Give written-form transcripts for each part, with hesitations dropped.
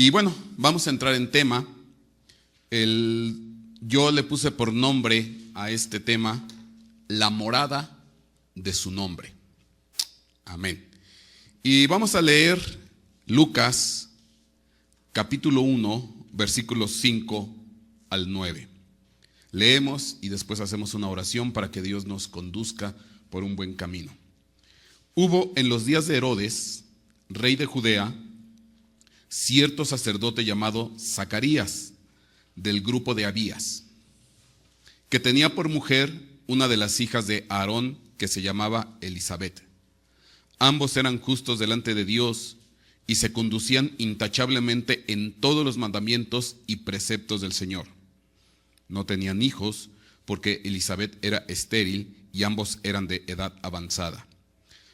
Y bueno, vamos a entrar en tema. Yo le puse por nombre a este tema, la morada de su nombre. Amén. Y vamos a leer Lucas, capítulo 1, versículos 5 al 9. Leemos y después hacemos una oración para que Dios nos conduzca por un buen camino. Hubo en los días de Herodes, rey de Judea, cierto sacerdote llamado Zacarías, del grupo de Abías, que tenía por mujer una de las hijas de Aarón, que se llamaba Elisabet. Ambos eran justos delante de Dios y se conducían intachablemente en todos los mandamientos y preceptos del Señor. No tenían hijos porque Elisabet era estéril y ambos eran de edad avanzada.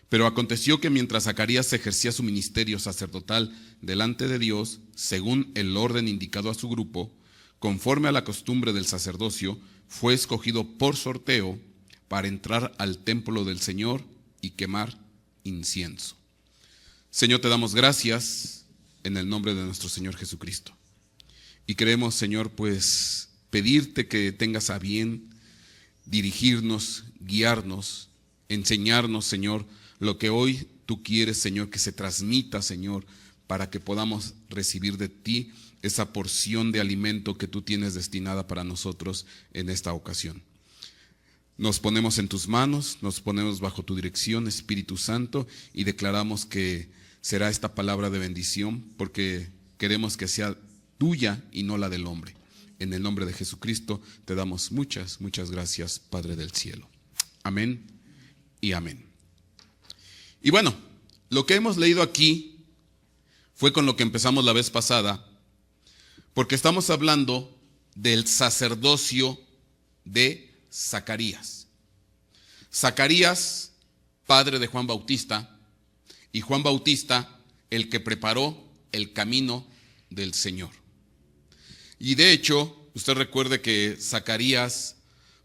Pero aconteció que mientras Zacarías ejercía su ministerio sacerdotal delante de Dios, según el orden indicado a su grupo, conforme a la costumbre del sacerdocio, fue escogido por sorteo para entrar al templo del Señor y quemar incienso. Señor, te damos gracias en el nombre de nuestro Señor Jesucristo. Y queremos, Señor, pues pedirte que tengas a bien dirigirnos, guiarnos, enseñarnos, Señor, lo que hoy tú quieres, Señor, que se transmita, Señor, para que podamos recibir de ti esa porción de alimento que tú tienes destinada para nosotros en esta ocasión. Nos ponemos en tus manos, nos ponemos bajo tu dirección, Espíritu Santo, y declaramos que será esta palabra de bendición, porque queremos que sea tuya y no la del hombre. En el nombre de Jesucristo te damos muchas gracias, Padre del cielo. Amén y amén. Y bueno, lo que hemos leído aquí fue con lo que empezamos la vez pasada, porque estamos hablando del sacerdocio de Zacarías. Zacarías, padre de Juan Bautista, y Juan Bautista, el que preparó el camino del Señor. Y de hecho, usted recuerde que Zacarías,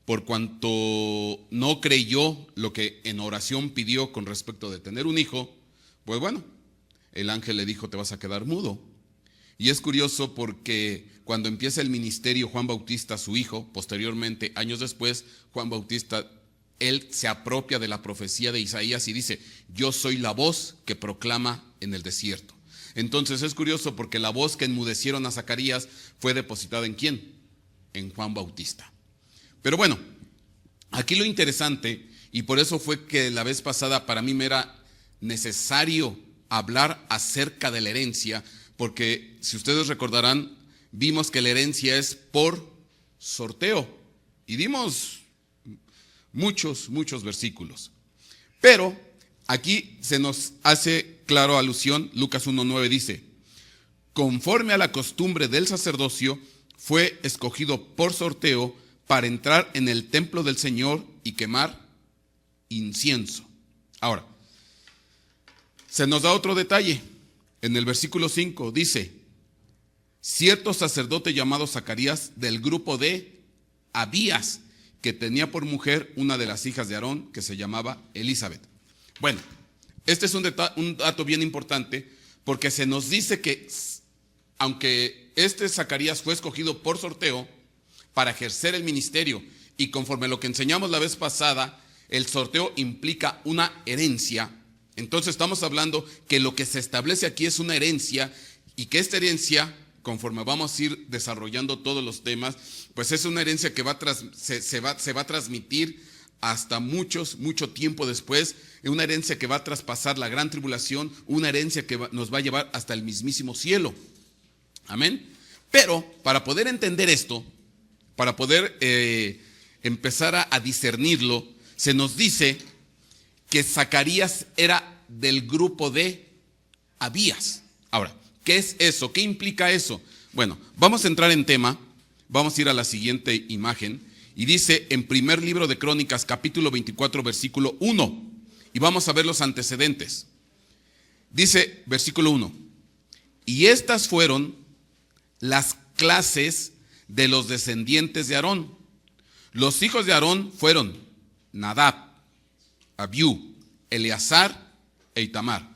por cuanto no creyó lo que en oración pidió con respecto de tener un hijo, pues bueno, el ángel le dijo, te vas a quedar mudo. Y es curioso porque cuando empieza el ministerio Juan Bautista, su hijo, posteriormente, años después, Juan Bautista, él se apropia de la profecía de Isaías y dice, yo soy la voz que proclama en el desierto. Entonces es curioso porque la voz que enmudecieron a Zacarías fue depositada ¿en quién? En Juan Bautista. Pero bueno, aquí lo interesante, y por eso fue que la vez pasada para mí me era necesario hablar acerca de la herencia, porque si ustedes recordarán, vimos que la herencia es por sorteo, y dimos muchos versículos. Pero aquí se nos hace claro alusión, Lucas 1:9 dice, conforme a la costumbre del sacerdocio, fue escogido por sorteo para entrar en el templo del Señor y quemar incienso. Ahora, se nos da otro detalle. En el versículo 5 dice, cierto sacerdote llamado Zacarías del grupo de Abías, que tenía por mujer una de las hijas de Aarón, que se llamaba Elisabet. Bueno, este es un dato bien importante, porque se nos dice que, aunque este Zacarías fue escogido por sorteo para ejercer el ministerio, y conforme a lo que enseñamos la vez pasada, el sorteo implica una herencia. Entonces estamos hablando que lo que se establece aquí es una herencia, y que esta herencia, conforme vamos a ir desarrollando todos los temas, pues es una herencia que se va a transmitir hasta mucho tiempo después, una herencia que va a traspasar la gran tribulación, una herencia que nos va a llevar hasta el mismísimo cielo. Amén. Pero para poder entender esto, para poder empezar a discernirlo, se nos dice que Zacarías era del grupo de Abías. Ahora, ¿qué es eso? ¿Qué implica eso? Bueno, vamos a entrar en tema, vamos a ir a la siguiente imagen, y dice en primer libro de Crónicas, capítulo 24, versículo 1, y vamos a ver los antecedentes. Dice, versículo 1, y estas fueron las clases de los descendientes de Aarón. Los hijos de Aarón fueron Nadab, Abiú, Eleazar e Itamar.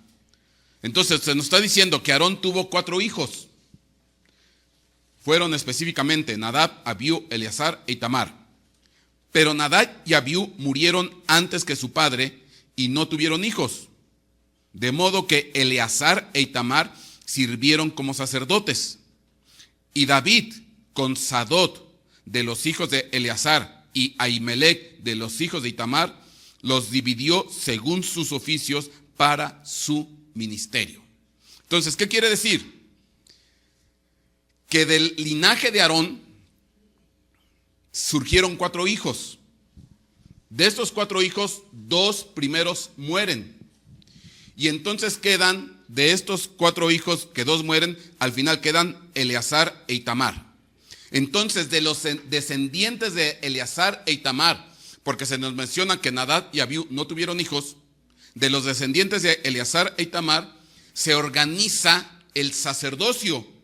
Entonces se nos está diciendo que Aarón tuvo 4 hijos. fueron específicamente Nadab, Abiú, Eleazar e Itamar. Pero Nadab y Abiú murieron antes que su padre y no tuvieron hijos. De modo que Eleazar e Itamar sirvieron como sacerdotes. Y David, con Sadot de los hijos de Eleazar y Ahimelech de los hijos de Itamar, los dividió según sus oficios para su ministerio. Entonces, ¿qué quiere decir? Que del linaje de Aarón surgieron 4 hijos. De estos 4 hijos, 2 primeros mueren. Y entonces quedan, de estos 4 hijos que 2 mueren, al final quedan Eleazar e Itamar. Entonces, de los descendientes de Eleazar e Itamar, porque se nos menciona que Nadab y Abiú no tuvieron hijos, de los descendientes de Eleazar e Itamar, se organiza el sacerdocio.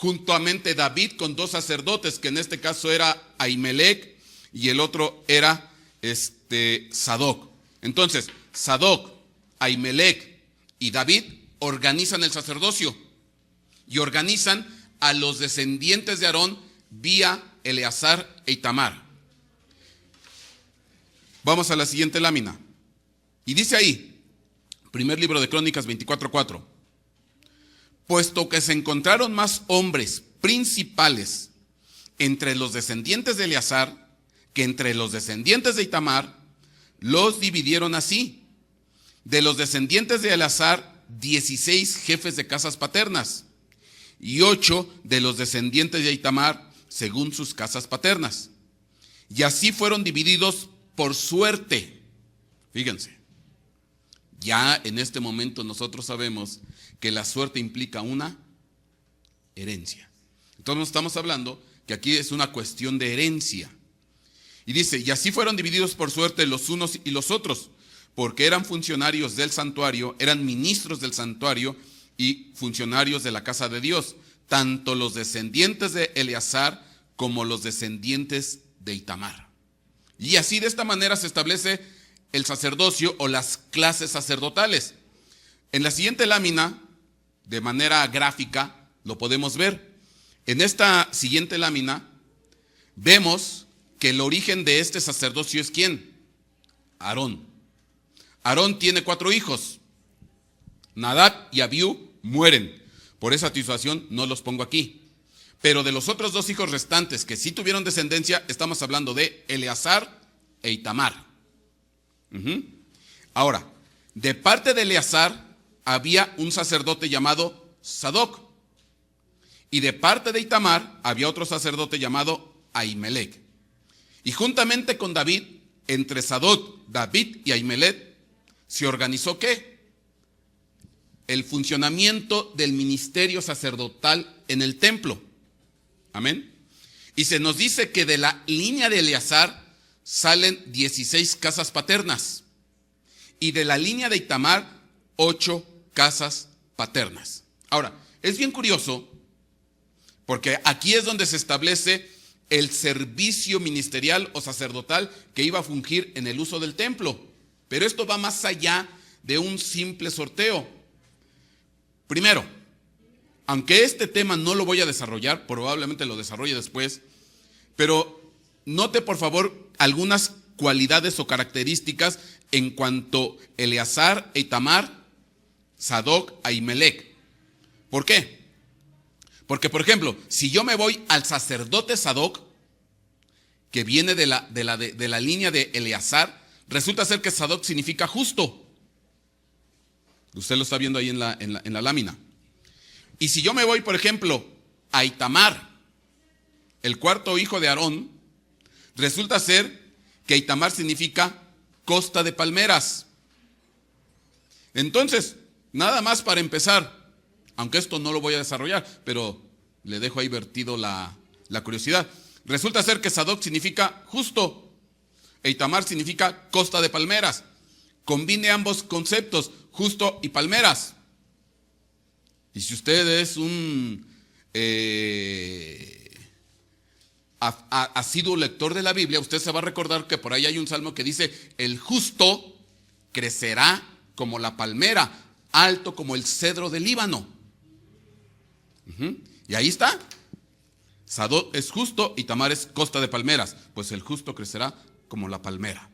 Juntamente David con 2 sacerdotes, que en este caso era Ahimelech y el otro era Sadoc. Entonces, Sadoc, Ahimelech y David organizan el sacerdocio y organizan a los descendientes de Aarón vía Eleazar e Itamar. Vamos a la siguiente lámina. Y dice ahí, primer libro de Crónicas 24:4. Puesto que se encontraron más hombres principales entre los descendientes de Eleazar que entre los descendientes de Itamar, los dividieron así. De los descendientes de Eleazar, 16 jefes de casas paternas y 8 de los descendientes de Itamar según sus casas paternas. Y así fueron divididos por suerte. Fíjense, ya en este momento nosotros sabemos que la suerte implica una herencia. Entonces estamos hablando que aquí es una cuestión de herencia. Y dice, y así fueron divididos por suerte los unos y los otros, porque eran funcionarios del santuario, eran ministros del santuario y funcionarios de la casa de Dios, tanto los descendientes de Eleazar como los descendientes de Itamar. Y así de esta manera se establece el sacerdocio o las clases sacerdotales. En la siguiente lámina, de manera gráfica, lo podemos ver. En esta siguiente lámina, vemos que el origen de este sacerdocio es ¿quién? Aarón. Aarón tiene 4 hijos. Nadab y Abiú mueren. Por esa situación no los pongo aquí. Pero de los otros 2 hijos restantes que sí tuvieron descendencia, estamos hablando de Eleazar e Itamar. Ahora, de parte de Eleazar había un sacerdote llamado Sadoc. Y de parte de Itamar había otro sacerdote llamado Ahimelech. Y juntamente con David, entre Sadoc, David y Ahimelech, se organizó ¿qué? El funcionamiento del ministerio sacerdotal en el templo. Amén. Y se nos dice que de la línea de Eleazar salen 16 casas paternas. Y de la línea de Itamar, 8 casas paternas. Ahora, es bien curioso, porque aquí es donde se establece el servicio ministerial o sacerdotal que iba a fungir en el uso del templo. Pero esto va más allá de un simple sorteo. Primero, aunque este tema no lo voy a desarrollar, probablemente lo desarrolle después, pero note por favor algunas cualidades o características en cuanto a Eleazar e Itamar, Sadoc, Ahimelech. ¿Por qué? Porque, por ejemplo, si yo me voy al sacerdote Sadoc, que viene de la línea de Eleazar, resulta ser que Sadoc significa justo. Usted lo está viendo ahí en la lámina. Y si yo me voy, por ejemplo, a Itamar, el 4º hijo de Aarón, resulta ser que Itamar significa costa de palmeras. Entonces, nada más para empezar, aunque esto no lo voy a desarrollar, pero le dejo ahí vertido la curiosidad. Resulta ser que Sadoc significa justo e Itamar significa costa de palmeras. Combine ambos conceptos, justo y palmeras. Y si usted es un asiduo lector de la Biblia, usted se va a recordar que por ahí hay un salmo que dice: el justo crecerá como la palmera, alto como el cedro del Líbano. Y ahí está. Sadoc es justo y Tamar es costa de palmeras, pues el justo crecerá como la palmera.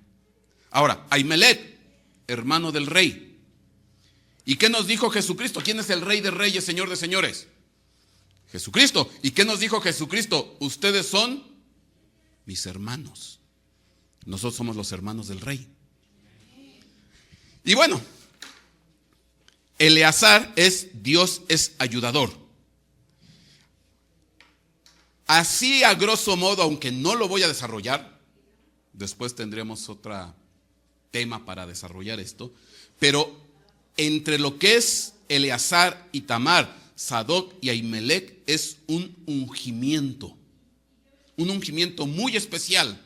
Ahora, Ahimelech, hermano del rey. ¿Y qué nos dijo Jesucristo? ¿Quién es el rey de reyes, señor de señores? Jesucristo. ¿Y qué nos dijo Jesucristo? Ustedes son mis hermanos. Nosotros somos los hermanos del rey. Y bueno, Eleazar es Dios es ayudador. Así a grosso modo, aunque no lo voy a desarrollar, después tendremos otro tema para desarrollar esto, pero entre lo que es Eleazar y Tamar, Sadoc y Ahimelech es un ungimiento muy especial,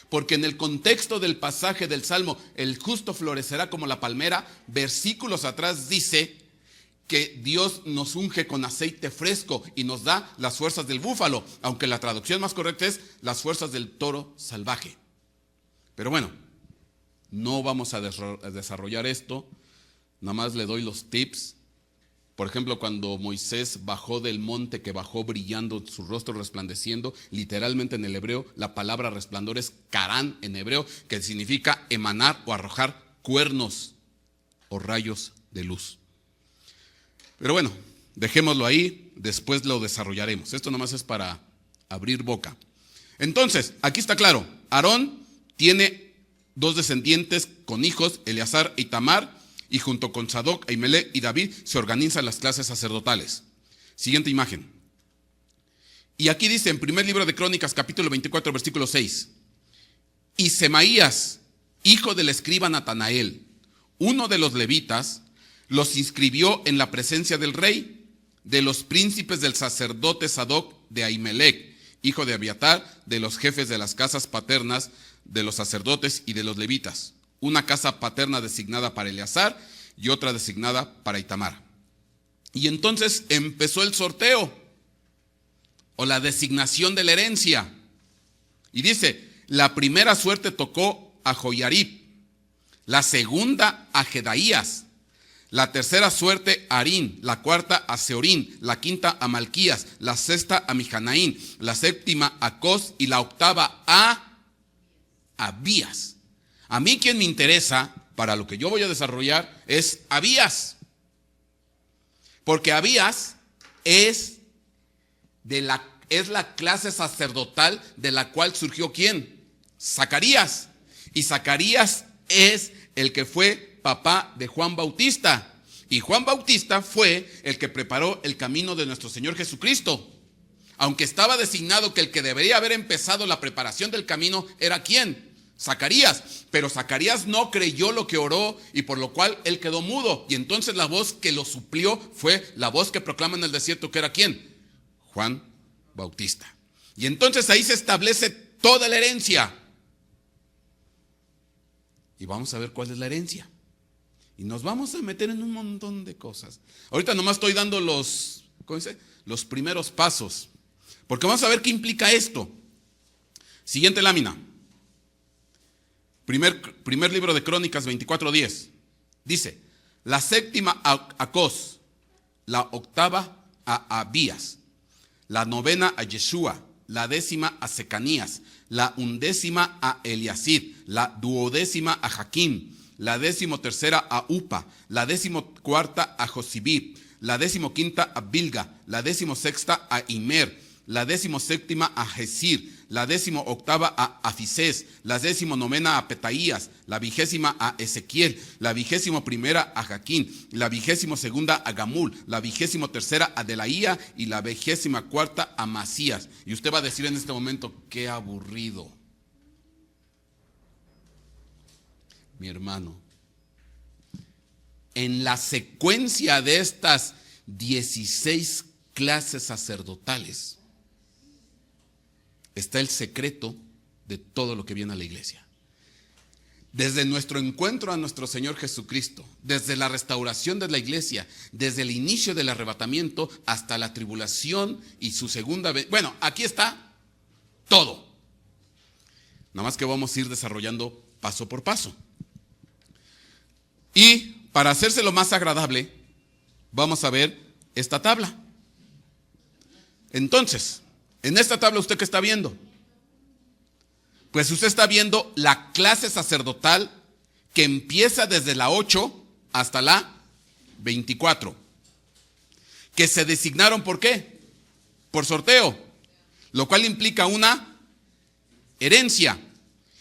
porque en el contexto del pasaje del Salmo, el justo florecerá como la palmera, versículos atrás dice que Dios nos unge con aceite fresco y nos da las fuerzas del búfalo, aunque la traducción más correcta es las fuerzas del toro salvaje. Pero bueno, no vamos a desarrollar esto, nada más le doy los tips. Por ejemplo, cuando Moisés bajó del monte, que bajó brillando, su rostro resplandeciendo, literalmente en el hebreo, la palabra resplandor es karán en hebreo, que significa emanar o arrojar cuernos o rayos de luz. Pero bueno, dejémoslo ahí, después lo desarrollaremos. Esto nomás es para abrir boca. Entonces, aquí está claro, Aarón tiene dos descendientes con hijos, Eleazar y Tamar, y junto con Sadoc, Ahimelech y David se organizan las clases sacerdotales. Siguiente imagen. Y aquí dice en primer libro de Crónicas, capítulo 24, versículo 6. Y Semaías, hijo del escriba Natanael, uno de los levitas, los inscribió en la presencia del rey, de los príncipes del sacerdote Sadoc, de Ahimelech, hijo de Abiatar, de los jefes de las casas paternas, de los sacerdotes y de los levitas. Una casa paterna designada para Eleazar y otra designada para Itamar. Y entonces empezó el sorteo o la designación de la herencia. Y dice, la primera suerte tocó a Joiarib, la segunda a Jedaías, la tercera suerte a Arín, la cuarta a Seorín, la quinta a Malquías, la sexta a Mijanaín, la séptima a Cos y la octava a Abías. A mí quien me interesa, para lo que yo voy a desarrollar, es Abías. Porque Abías es la clase sacerdotal de la cual surgió ¿quién? Zacarías. Y Zacarías es el que fue papá de Juan Bautista. Y Juan Bautista fue el que preparó el camino de nuestro Señor Jesucristo. Aunque estaba designado que el que debería haber empezado la preparación del camino era ¿quién? Zacarías. Pero Zacarías no creyó lo que oró y por lo cual él quedó mudo. Y entonces la voz que lo suplió fue la voz que proclama en el desierto, que era ¿quién? Juan Bautista. Y entonces ahí se establece toda la herencia. Y vamos a ver cuál es la herencia. Y nos vamos a meter en un montón de cosas. Ahorita nomás estoy dando los primeros pasos. Porque vamos a ver qué implica esto. Siguiente lámina. Primer libro de Crónicas 24:10. Dice, la séptima a Cos, la octava a Abías, la novena a Yeshua, la décima a Secanías, la undécima a Eliasib, la duodécima a Jaquín, la 13ª a Upa, la 14ª a Josibib, la 15ª a Bilga, la 16ª a Imer, la 17ª a Jesir, la 18ª a Afisés, la 19ª a Petaías, la 20ª a Ezequiel, la 21ª a Jaquín, la 22ª a Gamul, la 23ª a Delaía y la 24ª a Masías. Y usted va a decir en este momento, qué aburrido. Mi hermano, en la secuencia de estas 16 clases sacerdotales está el secreto de todo lo que viene a la iglesia. Desde nuestro encuentro a nuestro Señor Jesucristo, desde la restauración de la iglesia, desde el inicio del arrebatamiento hasta la tribulación y su segunda vez. Bueno, aquí está todo. Nada más que vamos a ir desarrollando paso por paso. Y para hacérselo más agradable, vamos a ver esta tabla. Entonces, en esta tabla, ¿usted qué está viendo? Pues usted está viendo la clase sacerdotal que empieza desde la 8 hasta la 24. Que se designaron, ¿por qué? Por sorteo, lo cual implica una herencia.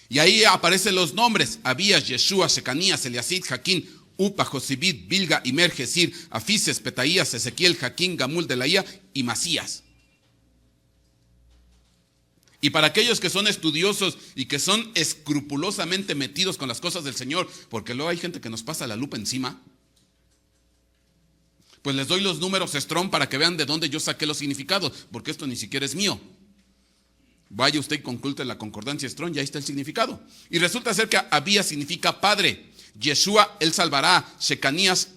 Y ahí aparecen los nombres: Abías, Yeshua, Secanías, Eliasid, Jaquín, Upa, Josibit, Bilga, Imer, Jesir, Afises, Petaías, Ezequiel, Jaquín, Gamul, Delaía y Masías. Y para aquellos que son estudiosos y que son escrupulosamente metidos con las cosas del Señor, porque luego hay gente que nos pasa la lupa encima, pues les doy los números Strong para que vean de dónde yo saqué los significados, porque esto ni siquiera es mío. Vaya usted y consulte la concordancia Strong, y ahí está el significado. Y resulta ser que Abías significa padre, Yeshua, él salvará, Secanías,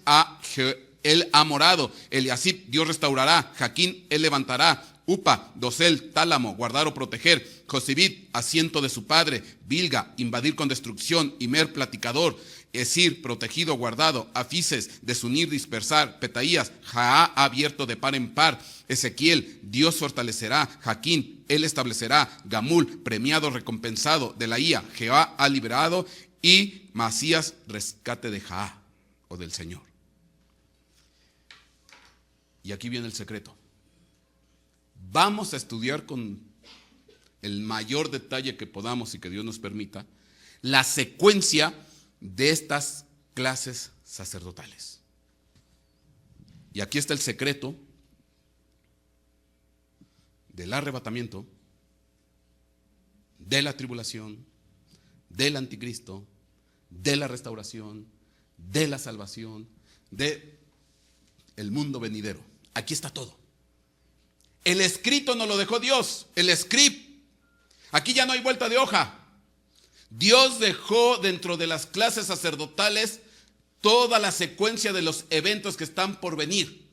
él ha morado, Eliasid, Dios restaurará, Jaquín, él levantará, Upa, dosel, tálamo, guardar o proteger, Josibit, asiento de su padre, Bilga, invadir con destrucción, Imer, platicador, Esir, protegido, guardado, Afises, desunir, dispersar, Petaías, Jaá, abierto de par en par, Ezequiel, Dios fortalecerá, Jaquín, él establecerá, Gamul, premiado, recompensado, Delaía, Jehová ha liberado, y Masías, rescate de Jaá, o del Señor. Y aquí viene el secreto. Vamos a estudiar con el mayor detalle que podamos y que Dios nos permita la secuencia de estas clases sacerdotales. Y aquí está el secreto del arrebatamiento, de la tribulación, del anticristo, de la restauración, de la salvación, de el mundo venidero. Aquí está todo. El escrito nos lo dejó Dios, el script. Aquí ya no hay vuelta de hoja. Dios dejó dentro de las clases sacerdotales toda la secuencia de los eventos que están por venir.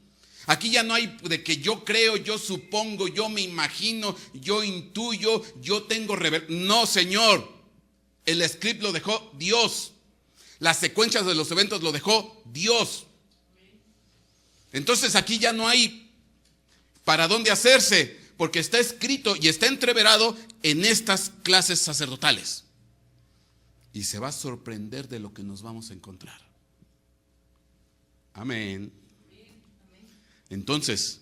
Aquí ya no hay de que yo creo, yo supongo, yo me imagino, yo intuyo, yo tengo No, Señor. El script lo dejó Dios. Las secuencias de los eventos lo dejó Dios. Entonces aquí ya no hay para dónde hacerse, porque está escrito y está entreverado en estas clases sacerdotales. Y se va a sorprender de lo que nos vamos a encontrar. Amén. Entonces,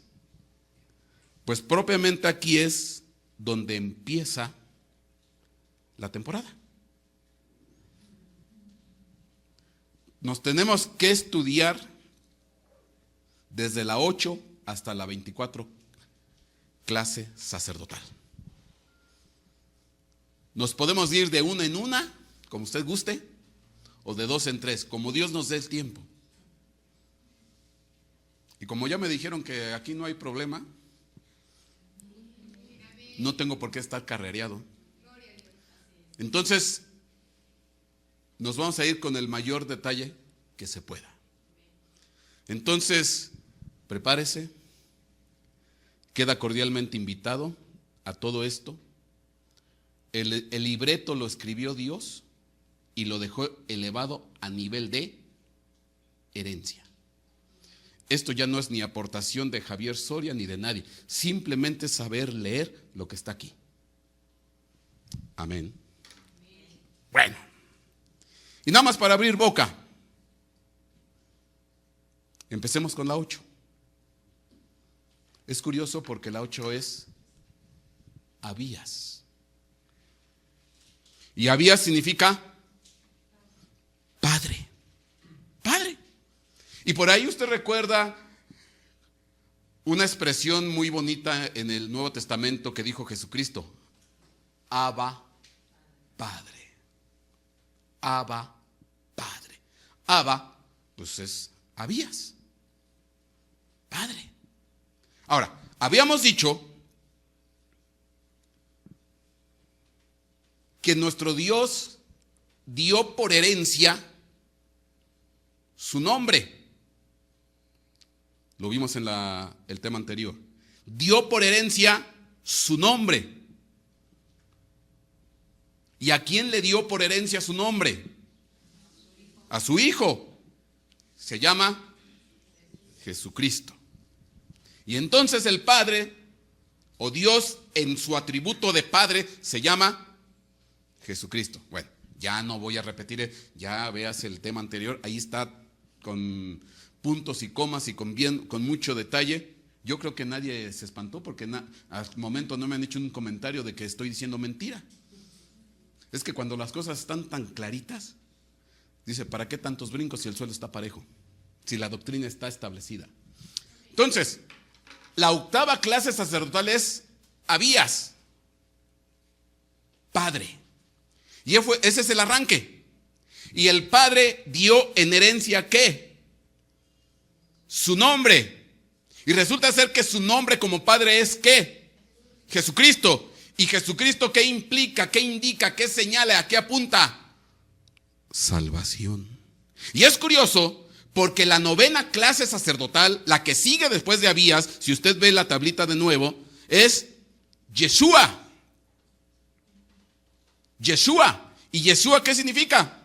pues propiamente aquí es donde empieza la temporada. Nos tenemos que estudiar desde la 8 hasta la 24 clase sacerdotal. Nos podemos ir de una en una, como usted guste, o de 2 en 3, como Dios nos dé el tiempo. Y como ya me dijeron que aquí no hay problema, no tengo por qué estar carrereado. Entonces, nos vamos a ir con el mayor detalle que se pueda. Entonces, prepárese, queda cordialmente invitado a todo esto. El libreto lo escribió Dios y lo dejó elevado a nivel de herencia. Esto ya no es ni aportación de Javier Soria ni de nadie, simplemente saber leer lo que está aquí. Amén. Bueno, y nada más para abrir boca, empecemos con la 8. Es curioso porque la 8 es Abías. Y Abías significa padre. Padre. Y por ahí usted recuerda una expresión muy bonita en el Nuevo Testamento que dijo Jesucristo: Abba, Padre. Abba, Padre. Abba, pues es Abías, padre. Ahora, habíamos dicho que nuestro Dios dio por herencia su nombre. Lo vimos en el tema anterior. Dio por herencia su nombre. ¿Y a quién le dio por herencia su nombre? A su Hijo. Se llama Jesucristo. Y entonces el Padre o Dios en su atributo de Padre se llama Jesucristo. Bueno, ya no voy a repetir, ya veas el tema anterior, ahí está con puntos y comas y con mucho detalle. Yo creo que nadie se espantó porque hasta el momento no me han hecho un comentario de que estoy diciendo mentira. Es que cuando las cosas están tan claritas, dice, ¿para qué tantos brincos si el suelo está parejo? Si la doctrina está establecida. Entonces, la octava clase sacerdotal es Abías, padre. Y ese es el arranque. Y el padre dio en herencia ¿qué? Su nombre. Y resulta ser que su nombre como padre es ¿qué? Jesucristo. ¿Y Jesucristo qué implica, qué indica, qué señala, a qué apunta? Salvación. Y es curioso porque la novena clase sacerdotal, la que sigue después de Abías, si usted ve la tablita de nuevo, es Yeshua. Yeshua. ¿Y Yeshua qué significa?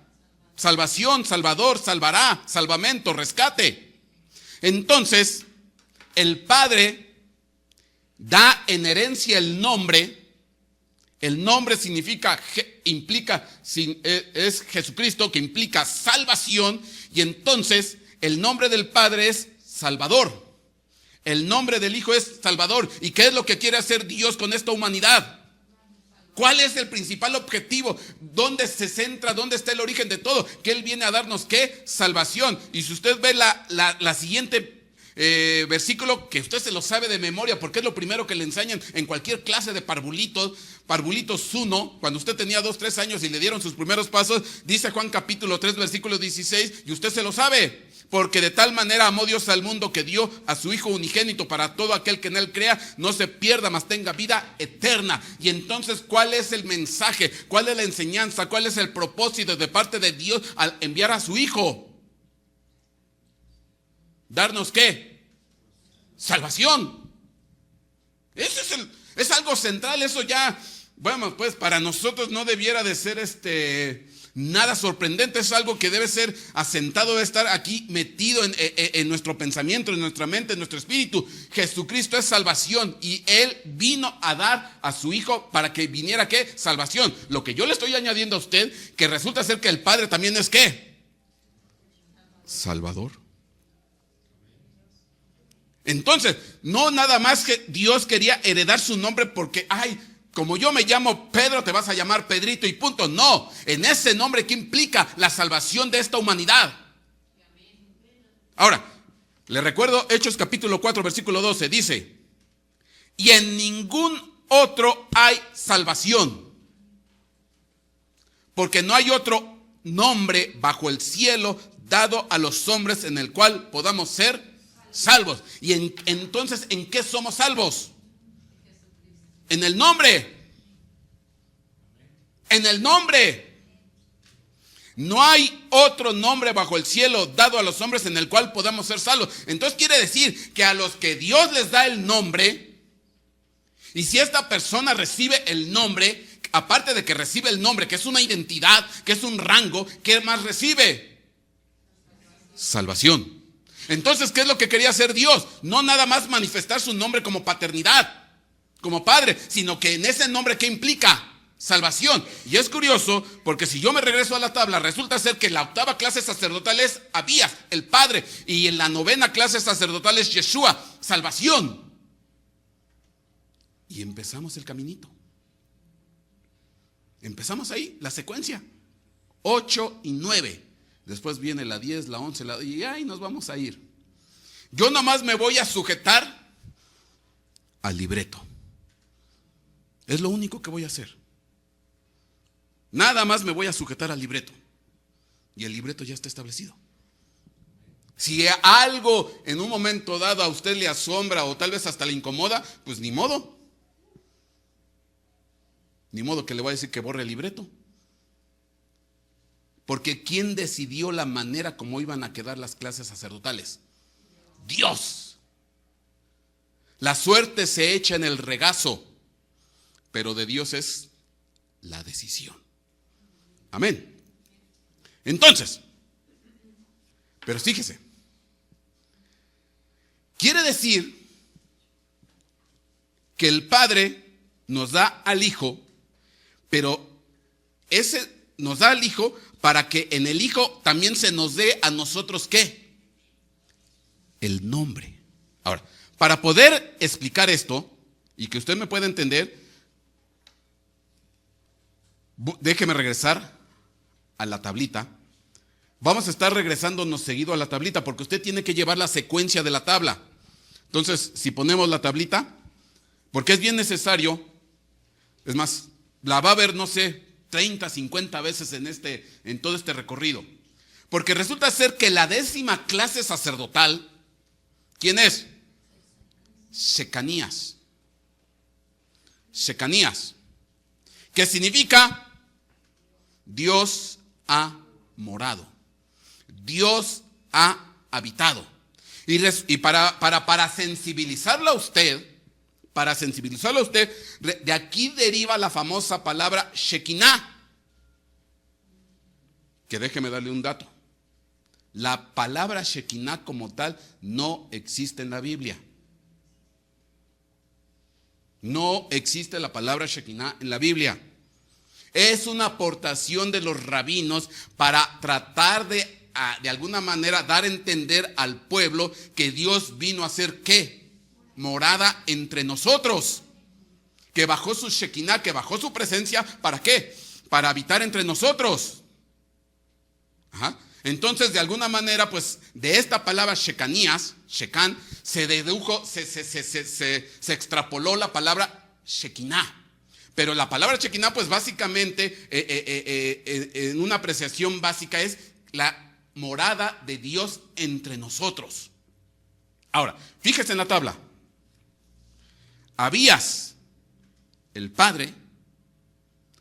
Salvación, salvador, salvará, salvamento, rescate. Entonces, el Padre da en herencia el nombre. El nombre significa, implica, es Jesucristo, que implica salvación. Y entonces el nombre del Padre es Salvador. El nombre del Hijo es Salvador. ¿Y qué es lo que quiere hacer Dios con esta humanidad? ¿Cuál es el principal objetivo? ¿Dónde se centra? ¿Dónde está el origen de todo? Que Él viene a darnos ¿qué? Salvación. Y si usted ve la siguiente versículo, que usted se lo sabe de memoria porque es lo primero que le enseñan en cualquier clase de parvulitos 1, cuando usted tenía 2, 3 años y le dieron sus primeros pasos, dice Juan capítulo 3 versículo 16, y usted se lo sabe, porque de tal manera amó Dios al mundo que dio a su Hijo unigénito para todo aquel que en Él crea, no se pierda, mas tenga vida eterna. Y entonces, ¿cuál es el mensaje? ¿Cuál es la enseñanza? ¿Cuál es el propósito de parte de Dios al enviar a su Hijo? ¿Darnos qué? Salvación. Eso es algo central. Eso ya, bueno, pues para nosotros no debiera de ser nada sorprendente. Es algo que debe ser asentado, debe estar aquí metido en nuestro pensamiento, en nuestra mente, en nuestro espíritu. Jesucristo es salvación y Él vino a dar a su Hijo para que viniera ¿qué? Salvación. Lo que yo le estoy añadiendo a usted, que resulta ser que el Padre también es ¿qué? Salvador. Entonces, no nada más que Dios quería heredar su nombre porque, como yo me llamo Pedro, te vas a llamar Pedrito y punto. No, en ese nombre que implica la salvación de esta humanidad. Ahora, le recuerdo Hechos capítulo 4, versículo 12, dice, y en ningún otro hay salvación, porque no hay otro nombre bajo el cielo dado a los hombres en el cual podamos ser salvos. Y entonces, ¿en qué somos salvos? En el nombre. En el nombre. No hay otro nombre bajo el cielo dado a los hombres en el cual podamos ser salvos. Entonces quiere decir que a los que Dios les da el nombre, y si esta persona recibe el nombre, aparte de que recibe el nombre, que es una identidad, que es un rango, ¿qué más recibe? Salvación. Entonces, ¿qué es lo que quería hacer Dios? No nada más manifestar su nombre como paternidad, como padre, sino que en ese nombre, ¿qué implica? Salvación. Y es curioso, porque si yo me regreso a la tabla, resulta ser que la octava clase sacerdotal es Abías, el padre, y en la novena clase sacerdotal es Yeshua, salvación. Y empezamos el caminito. Empezamos ahí, la secuencia. 8 y 9. Después viene la 10, la 11, y ahí nos vamos a ir. Yo nomás me voy a sujetar al libreto. Es lo único que voy a hacer. Nada más me voy a sujetar al libreto. Y el libreto ya está establecido. Si algo en un momento dado a usted le asombra o tal vez hasta le incomoda, pues ni modo. Ni modo que le voy a decir que borre el libreto. Porque ¿quién decidió la manera como iban a quedar las clases sacerdotales? Dios. La suerte se echa en el regazo, pero de Dios es la decisión. Amén. Entonces, pero fíjese, quiere decir que el Padre nos da al Hijo, pero ese nos da al Hijo para que en el Hijo también se nos dé a nosotros ¿qué? El nombre. Ahora, para poder explicar esto y que usted me pueda entender, déjeme regresar a la tablita. Vamos a estar regresándonos seguido a la tablita porque usted tiene que llevar la secuencia de la tabla. Entonces, si ponemos la tablita, porque es bien necesario, es más, la va a ver, no sé, 30, 50 veces en todo este recorrido. Porque resulta ser que la 10ª clase sacerdotal, ¿quién es? Shekanías. Shekanías. ¿Qué significa? Dios ha morado. Dios ha habitado. Y para sensibilizarlo a usted, de aquí deriva la famosa palabra Shekinah. Que déjeme darle un dato. La palabra Shekinah como tal no existe en la Biblia. No existe la palabra Shekinah en la Biblia. Es una aportación de los rabinos para tratar de alguna manera dar a entender al pueblo que Dios vino a hacer ¿qué? Morada entre nosotros. Que bajó su Shekinah, que bajó su presencia, ¿para qué? Para habitar entre nosotros. Ajá. Entonces, de alguna manera, pues, de esta palabra Shekanías, Shekan, se dedujo, se extrapoló la palabra Shekinah. Pero la palabra Shekinah, pues, básicamente, en una apreciación básica, es la morada de Dios entre nosotros. Ahora, fíjese en la tabla. Abías, el Padre,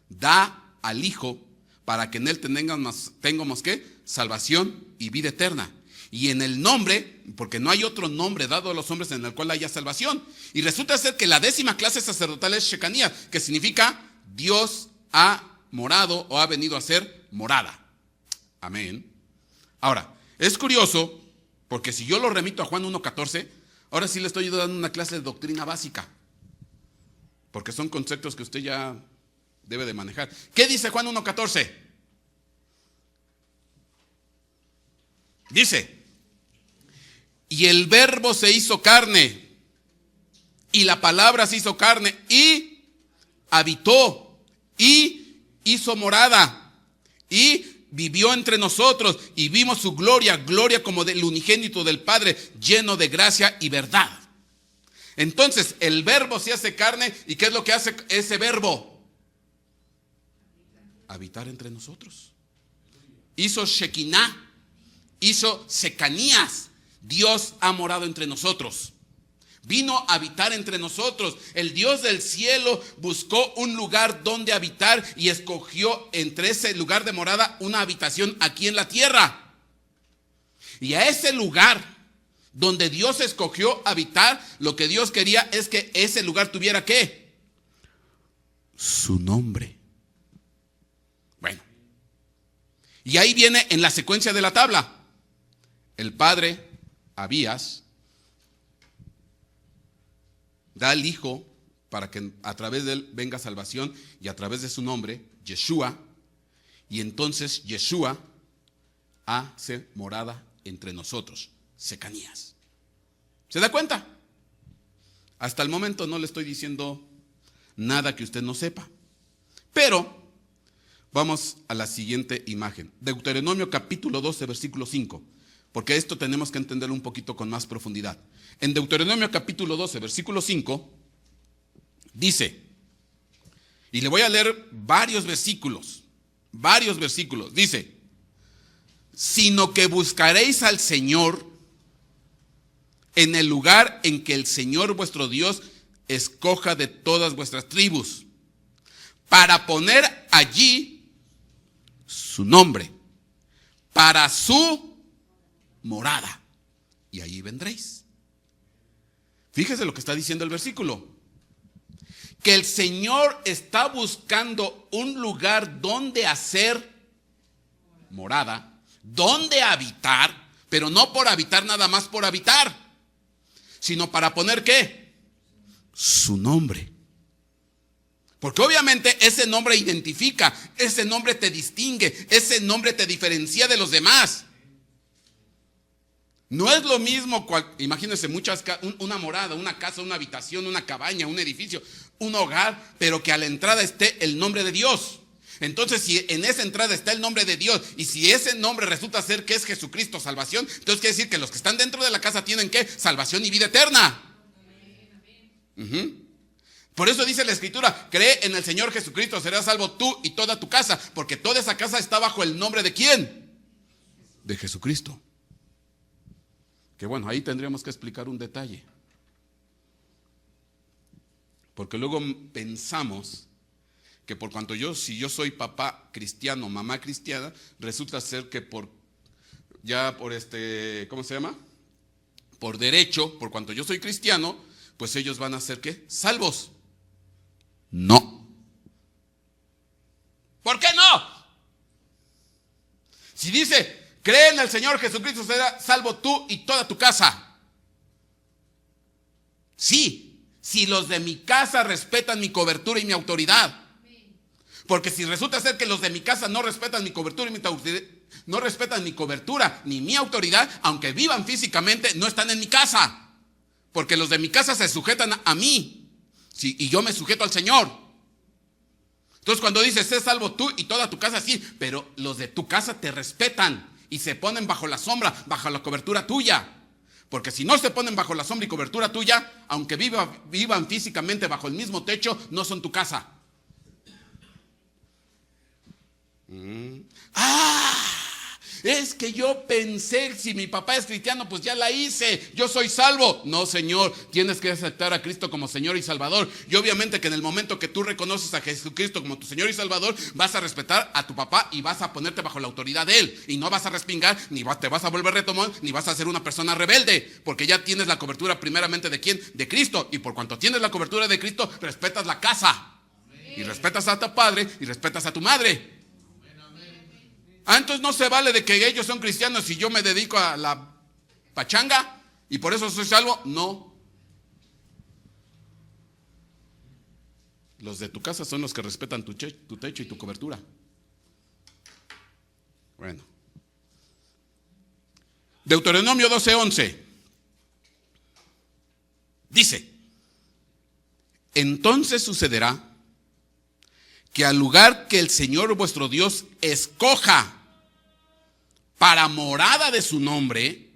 da al Hijo para que en Él tengamos ¿qué? Salvación y vida eterna. Y en el nombre, porque no hay otro nombre dado a los hombres en el cual haya salvación. Y resulta ser que la 10ª clase sacerdotal es Shekanías, que significa Dios ha morado o ha venido a ser morada. Amén. Ahora, es curioso, porque si yo lo remito a Juan 1:14, ahora sí le estoy dando una clase de doctrina básica. Porque son conceptos que usted ya debe de manejar. ¿Qué dice Juan 1:14? Dice, y el verbo se hizo carne, y la palabra se hizo carne, y habitó, y hizo morada, y vivió entre nosotros, y vimos su gloria, gloria como del unigénito del Padre, lleno de gracia y verdad. Entonces, el verbo se hace carne, ¿y qué es lo que hace ese verbo? Habitar entre nosotros. Hizo Shekinah, hizo Shekanías. Dios ha morado entre nosotros. Vino a habitar entre nosotros. El Dios del cielo buscó un lugar donde habitar y escogió entre ese lugar de morada una habitación aquí en la tierra. Y a ese lugar donde Dios escogió habitar, lo que Dios quería es que ese lugar tuviera ¿qué? Su nombre. Bueno. Y ahí viene en la secuencia de la tabla. El Padre, Abías, da al Hijo para que a través de él venga salvación y a través de su nombre, Yeshua, y entonces Yeshua hace morada entre nosotros, Shekanías. ¿Se da cuenta? Hasta el momento no le estoy diciendo nada que usted no sepa, pero vamos a la siguiente imagen. Deuteronomio capítulo 12, versículo 5. Porque esto tenemos que entenderlo un poquito con más profundidad. En Deuteronomio capítulo 12, versículo 5, dice, y le voy a leer varios versículos, dice, sino que buscaréis al Señor en el lugar en que el Señor vuestro Dios escoja de todas vuestras tribus, para poner allí su nombre, para su morada, y allí vendréis. Fíjese lo que está diciendo el versículo, que el Señor está buscando un lugar donde hacer morada, donde habitar, pero no por habitar nada más por habitar, sino para poner ¿qué? su nombre. Porque obviamente ese nombre identifica, ese nombre te distingue, ese nombre te diferencia de los demás. No es lo mismo, imagínense una morada, una casa, una habitación, una cabaña, un edificio, un hogar, pero que a la entrada esté el nombre de Dios. Entonces, si en esa entrada está el nombre de Dios, y si ese nombre resulta ser que es Jesucristo, salvación, entonces quiere decir que los que están dentro de la casa tienen ¿qué? Salvación y vida eterna. Por eso dice la Escritura, cree en el Señor Jesucristo, serás salvo tú y toda tu casa, porque toda esa casa está bajo el nombre ¿de quién? De Jesucristo. Que bueno, ahí tendríamos que explicar un detalle. Porque luego pensamos que por cuanto si yo soy papá cristiano, mamá cristiana, resulta ser que ¿cómo se llama? Por derecho, por cuanto yo soy cristiano, pues ellos van a ser ¿qué? Salvos. No. ¿Por qué no? Si dice, cree en el Señor Jesucristo, será salvo tú y toda tu casa. Sí, si los de mi casa respetan mi cobertura y mi autoridad. Porque si resulta ser que los de mi casa no respetan mi cobertura y mi autoridad, no respetan mi cobertura ni mi autoridad, aunque vivan físicamente, no están en mi casa. Porque los de mi casa se sujetan a mí, sí, y yo me sujeto al Señor. Entonces cuando dices, sé salvo tú y toda tu casa, sí, pero los de tu casa te respetan y se ponen bajo la sombra, bajo la cobertura tuya. Porque si no se ponen bajo la sombra y cobertura tuya, aunque vivan físicamente bajo el mismo techo, no son tu casa. Es que yo pensé, si mi papá es cristiano, pues ya la hice, yo soy salvo. No, Señor, tienes que aceptar a Cristo como Señor y Salvador. Y obviamente que en el momento que tú reconoces a Jesucristo como tu Señor y Salvador, vas a respetar a tu papá y vas a ponerte bajo la autoridad de Él. Y no vas a respingar, ni te vas a volver retomón, ni vas a ser una persona rebelde. Porque ya tienes la cobertura primeramente ¿de quién? De Cristo. Y por cuanto tienes la cobertura de Cristo, respetas la casa. Y respetas a tu padre y respetas a tu madre. Entonces no se vale de que ellos son cristianos y yo me dedico a la pachanga y por eso soy salvo. No. Los de tu casa son los que respetan tu techo y tu cobertura. Bueno. Deuteronomio 12:11. Dice, entonces sucederá que al lugar que el Señor vuestro Dios escoja para morada de su nombre,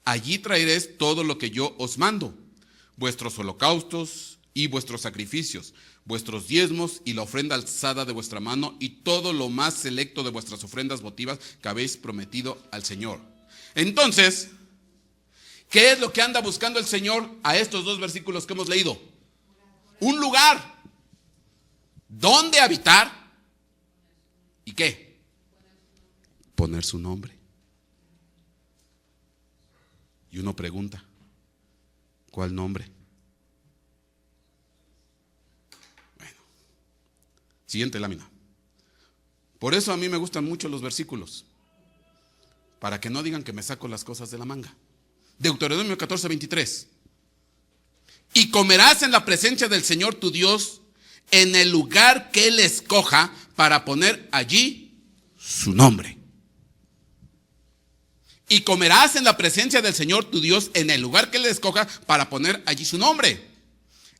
allí traeréis todo lo que yo os mando, vuestros holocaustos y vuestros sacrificios, vuestros diezmos y la ofrenda alzada de vuestra mano y todo lo más selecto de vuestras ofrendas votivas que habéis prometido al Señor. Entonces, ¿qué es lo que anda buscando el Señor a estos dos versículos que hemos leído? Un lugar donde habitar y ¿qué? Poner su nombre. Y uno pregunta, ¿cuál nombre? Bueno, siguiente lámina. Por eso a mí me gustan mucho los versículos, para que no digan que me saco las cosas de la manga. Deuteronomio 14:23. Y comerás en la presencia del Señor tu Dios en el lugar que Él escoja para poner allí su nombre. Y comerás en la presencia del Señor tu Dios en el lugar que Él escoja para poner allí su nombre.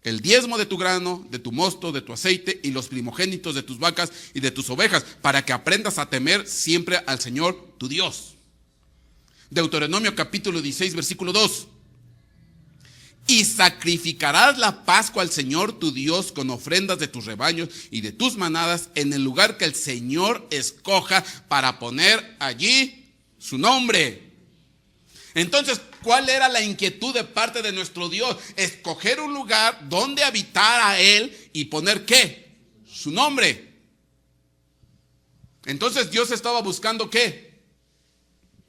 El diezmo de tu grano, de tu mosto, de tu aceite y los primogénitos de tus vacas y de tus ovejas, para que aprendas a temer siempre al Señor tu Dios. Deuteronomio capítulo 16, versículo 2. Y sacrificarás la Pascua al Señor tu Dios con ofrendas de tus rebaños y de tus manadas en el lugar que el Señor escoja para poner allí su nombre. Entonces, ¿cuál era la inquietud de parte de nuestro Dios? Escoger un lugar donde habitar a Él y poner ¿qué? Su nombre. Entonces Dios estaba buscando ¿qué?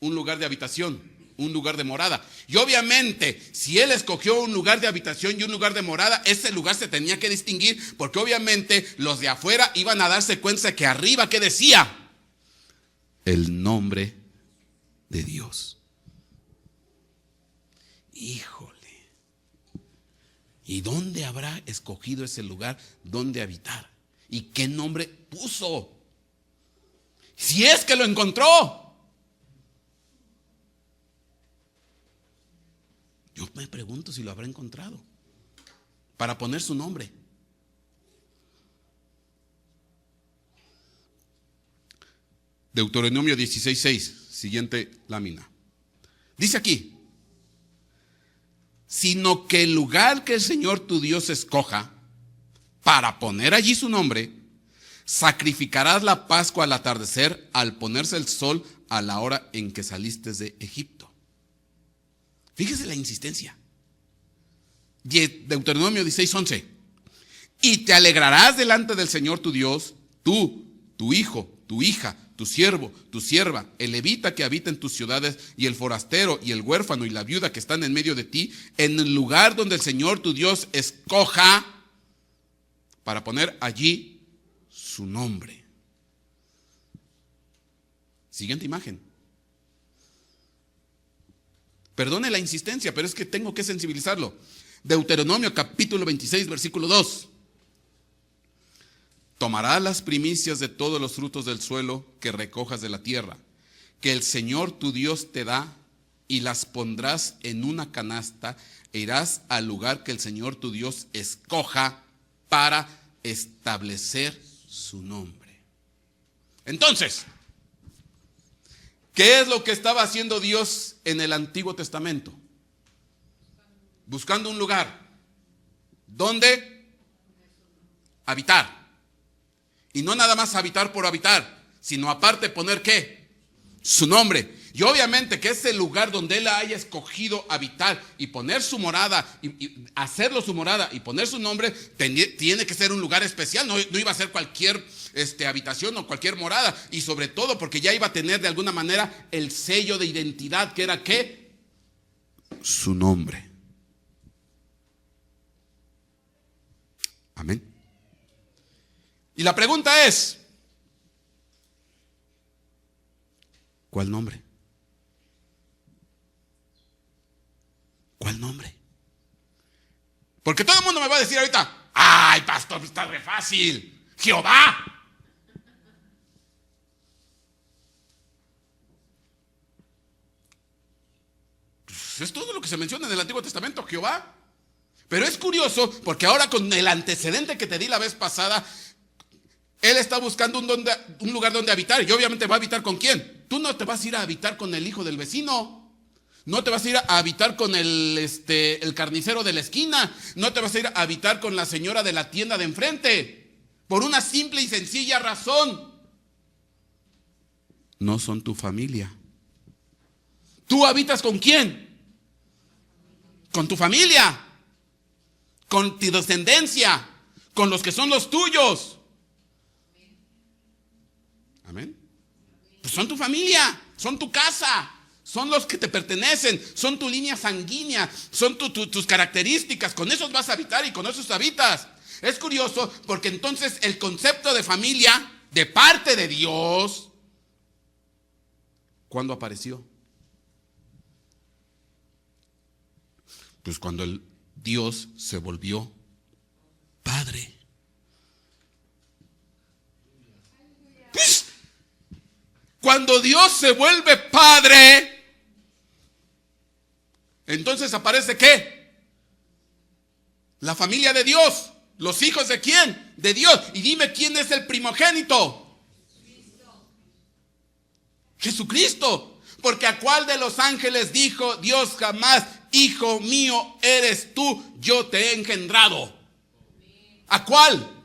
Un lugar de habitación, un lugar de morada. Y obviamente, si Él escogió un lugar de habitación y un lugar de morada, ese lugar se tenía que distinguir, porque obviamente los de afuera iban a darse cuenta que arriba, ¿qué decía? El nombre de Dios. Híjole. ¿Y dónde habrá escogido ese lugar donde habitar? ¿Y qué nombre puso? Si es que lo encontró. Yo me pregunto si lo habrá encontrado para poner su nombre. Deuteronomio 16:6, siguiente lámina. Dice aquí: sino que el lugar que el Señor tu Dios escoja para poner allí su nombre, sacrificarás la Pascua al atardecer, al ponerse el sol, a la hora en que saliste de Egipto. Fíjese la insistencia. Deuteronomio 16:11. Y te alegrarás delante del Señor tu Dios, tú, tu hijo, tu hija, tu siervo, tu sierva, el levita que habita en tus ciudades, y el forastero, y el huérfano, y la viuda que están en medio de ti, en el lugar donde el Señor tu Dios escoja, para poner allí su nombre. Siguiente imagen. Perdone la insistencia, pero es que tengo que sensibilizarlo. Deuteronomio capítulo 26, versículo 2. Tomarás las primicias de todos los frutos del suelo que recojas de la tierra, que el Señor tu Dios te da, y las pondrás en una canasta, e irás al lugar que el Señor tu Dios escoja para establecer su nombre. Entonces, ¿qué es lo que estaba haciendo Dios en el Antiguo Testamento? Buscando un lugar donde habitar. Y no nada más habitar por habitar, sino aparte poner ¿qué? Su nombre. Y obviamente que ese lugar donde él haya escogido habitar y poner su morada, y hacerlo su morada y poner su nombre, tiene que ser un lugar especial. No iba a ser cualquier habitación o cualquier morada. Y sobre todo porque ya iba a tener de alguna manera el sello de identidad, que era ¿qué? Su nombre. Amén. Y la pregunta es, ¿cuál nombre? ¿Cuál nombre? Porque todo el mundo me va a decir ahorita, ay, pastor, está re fácil, Jehová. Pues es todo lo que se menciona en el Antiguo Testamento, Jehová. Pero es curioso porque ahora con el antecedente que te di la vez pasada, él está buscando un lugar donde habitar. Y obviamente va a habitar ¿con quién? Tú no te vas a ir a habitar con el hijo del vecino. No te vas a ir a habitar con el carnicero de la esquina. No te vas a ir a habitar con la señora de la tienda de enfrente. Por una simple y sencilla razón. No son tu familia. ¿Tú habitas con quién? Con tu familia. Con tu descendencia. Con los que son los tuyos. Amén. Pues son tu familia, son tu casa, son los que te pertenecen, son tu línea sanguínea, son tus características. Con esos vas a habitar y con esos habitas. Es curioso porque entonces el concepto de familia de parte de Dios, ¿cuándo apareció? Pues cuando el Dios se volvió Padre. Pues, cuando Dios se vuelve Padre, entonces aparece ¿qué? La familia de Dios. ¿Los hijos de quién? De Dios. Y dime quién es el primogénito. Jesucristo. Porque ¿a cuál de los ángeles dijo Dios jamás, hijo mío eres tú, yo te he engendrado? ¿A cuál?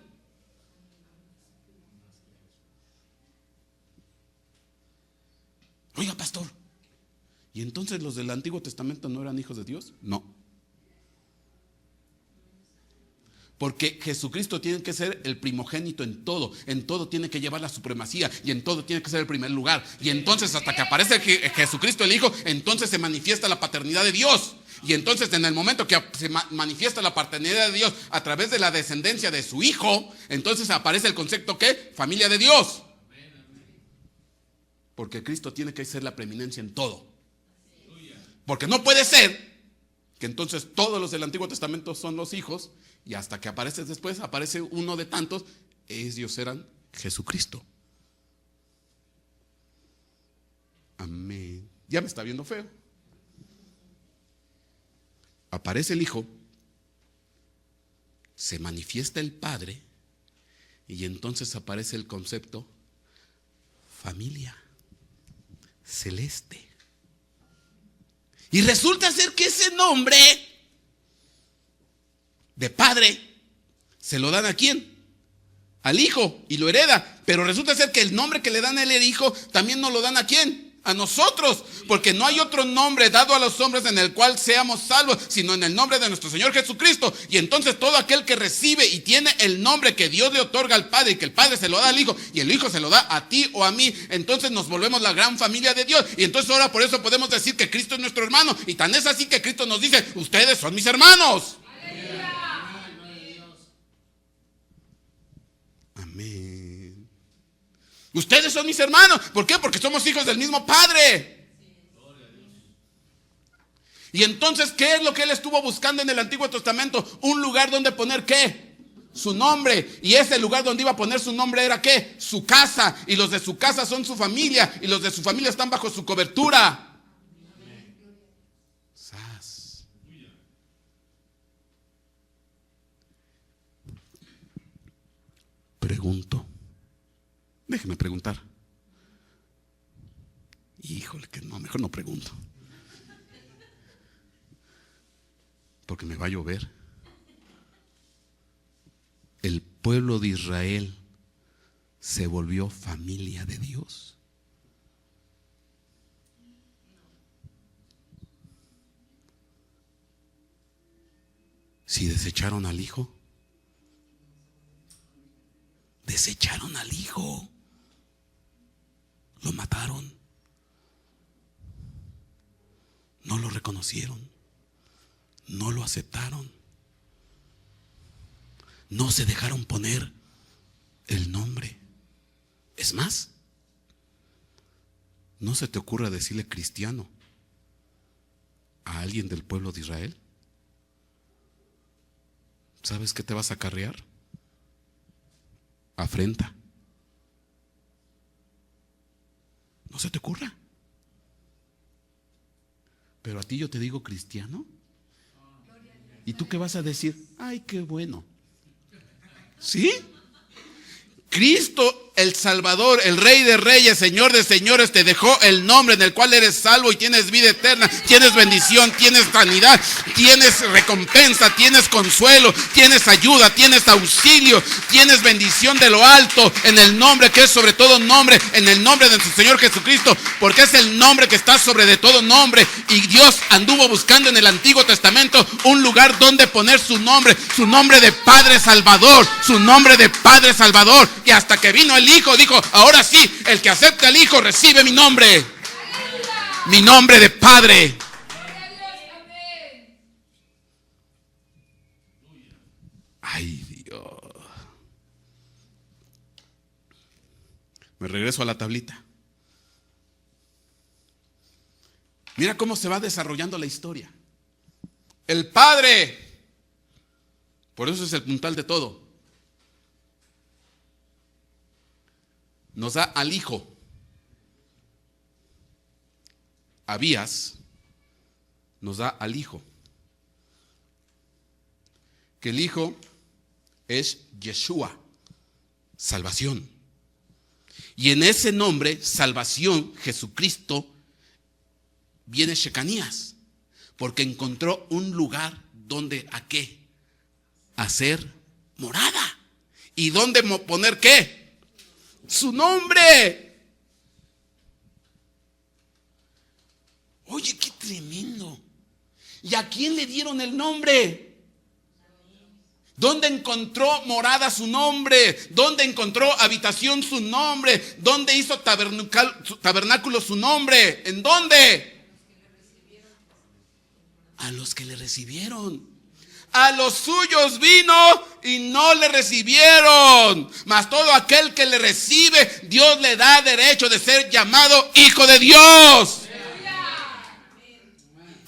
Oiga, pastor, ¿y entonces los del Antiguo Testamento no eran hijos de Dios? No. Porque Jesucristo tiene que ser el primogénito en todo tiene que llevar la supremacía y en todo tiene que ser el primer lugar. Y entonces hasta que aparece Jesucristo el Hijo, entonces se manifiesta la paternidad de Dios. Y entonces en el momento que se manifiesta la paternidad de Dios a través de la descendencia de su Hijo, entonces aparece el concepto ¿qué? Familia de Dios. Porque Cristo tiene que ser la preeminencia en todo. Porque no puede ser que entonces todos los del Antiguo Testamento son los hijos, y hasta que aparece después, aparece uno de tantos, ellos eran Jesucristo. Amén. Ya me está viendo feo. Aparece el Hijo, se manifiesta el Padre, y entonces aparece el concepto familia celeste. Y resulta ser que ese nombre de Padre se lo dan ¿a quién? Al Hijo, y lo hereda. Pero resulta ser que el nombre que le dan al Hijo también nos lo dan ¿a quién? A nosotros, porque no hay otro nombre dado a los hombres en el cual seamos salvos, sino en el nombre de nuestro Señor Jesucristo. Y entonces todo aquel que recibe y tiene el nombre que Dios le otorga al Padre, y que el Padre se lo da al Hijo, y el Hijo se lo da a ti o a mí, entonces nos volvemos la gran familia de Dios. Y entonces ahora por eso podemos decir que Cristo es nuestro hermano. Y tan es así que Cristo nos dice: ustedes son mis hermanos. Amén. Ustedes son mis hermanos. ¿Por qué? Porque somos hijos del mismo Padre. Y entonces, ¿qué es lo que él estuvo buscando en el Antiguo Testamento? Un lugar donde poner ¿qué? Su nombre. Y ese lugar donde iba a poner su nombre era ¿qué? Su casa. Y los de su casa son su familia. Y los de su familia están bajo su cobertura. ¡Sas! Pregunto. Déjeme preguntar. Híjole, que no, mejor no pregunto, porque me va a llover. ¿El pueblo de Israel se volvió familia de Dios? Si desecharon al Hijo, desecharon al Hijo. Lo mataron. No lo reconocieron. No lo aceptaron. No se dejaron poner el nombre. Es más, no se te ocurra decirle cristiano a alguien del pueblo de Israel. ¿Sabes qué te vas a acarrear? Afrenta. No se te ocurra. Pero a ti yo te digo cristiano. ¿Y tú qué vas a decir? Ay, qué bueno. ¿Sí? Cristo, el Salvador, el Rey de Reyes, Señor de Señores, te dejó el nombre en el cual eres salvo y tienes vida eterna, tienes bendición, tienes sanidad, tienes recompensa, tienes consuelo, tienes ayuda, tienes auxilio, tienes bendición de lo alto, en el nombre que es sobre todo nombre, en el nombre de nuestro Señor Jesucristo, porque es el nombre que está sobre de todo nombre. Y Dios anduvo buscando en el Antiguo Testamento un lugar donde poner su nombre de Padre Salvador, su nombre de Padre Salvador. Y hasta que vino el Hijo, dijo: ahora sí, el que acepta al Hijo recibe mi nombre. Mi nombre de Padre. Ay, Dios. Me regreso a la tablita. Mira cómo se va desarrollando la historia. El Padre, por eso es el puntal de todo, nos da al Hijo. Abías nos da al Hijo. Que el Hijo es Yeshua, salvación. Y en ese nombre, salvación, Jesucristo, viene Shecanías, porque encontró un lugar donde ¿a qué? Hacer morada. ¿Y dónde poner qué? Su nombre. Oye, qué tremendo. ¿Y a quién le dieron el nombre? ¿Dónde encontró morada su nombre? ¿Dónde encontró habitación su nombre? ¿Dónde hizo tabernáculo su nombre? ¿En dónde? A los que le recibieron. A los suyos vino y no le recibieron. Mas todo aquel que le recibe, Dios le da derecho de ser llamado hijo de Dios.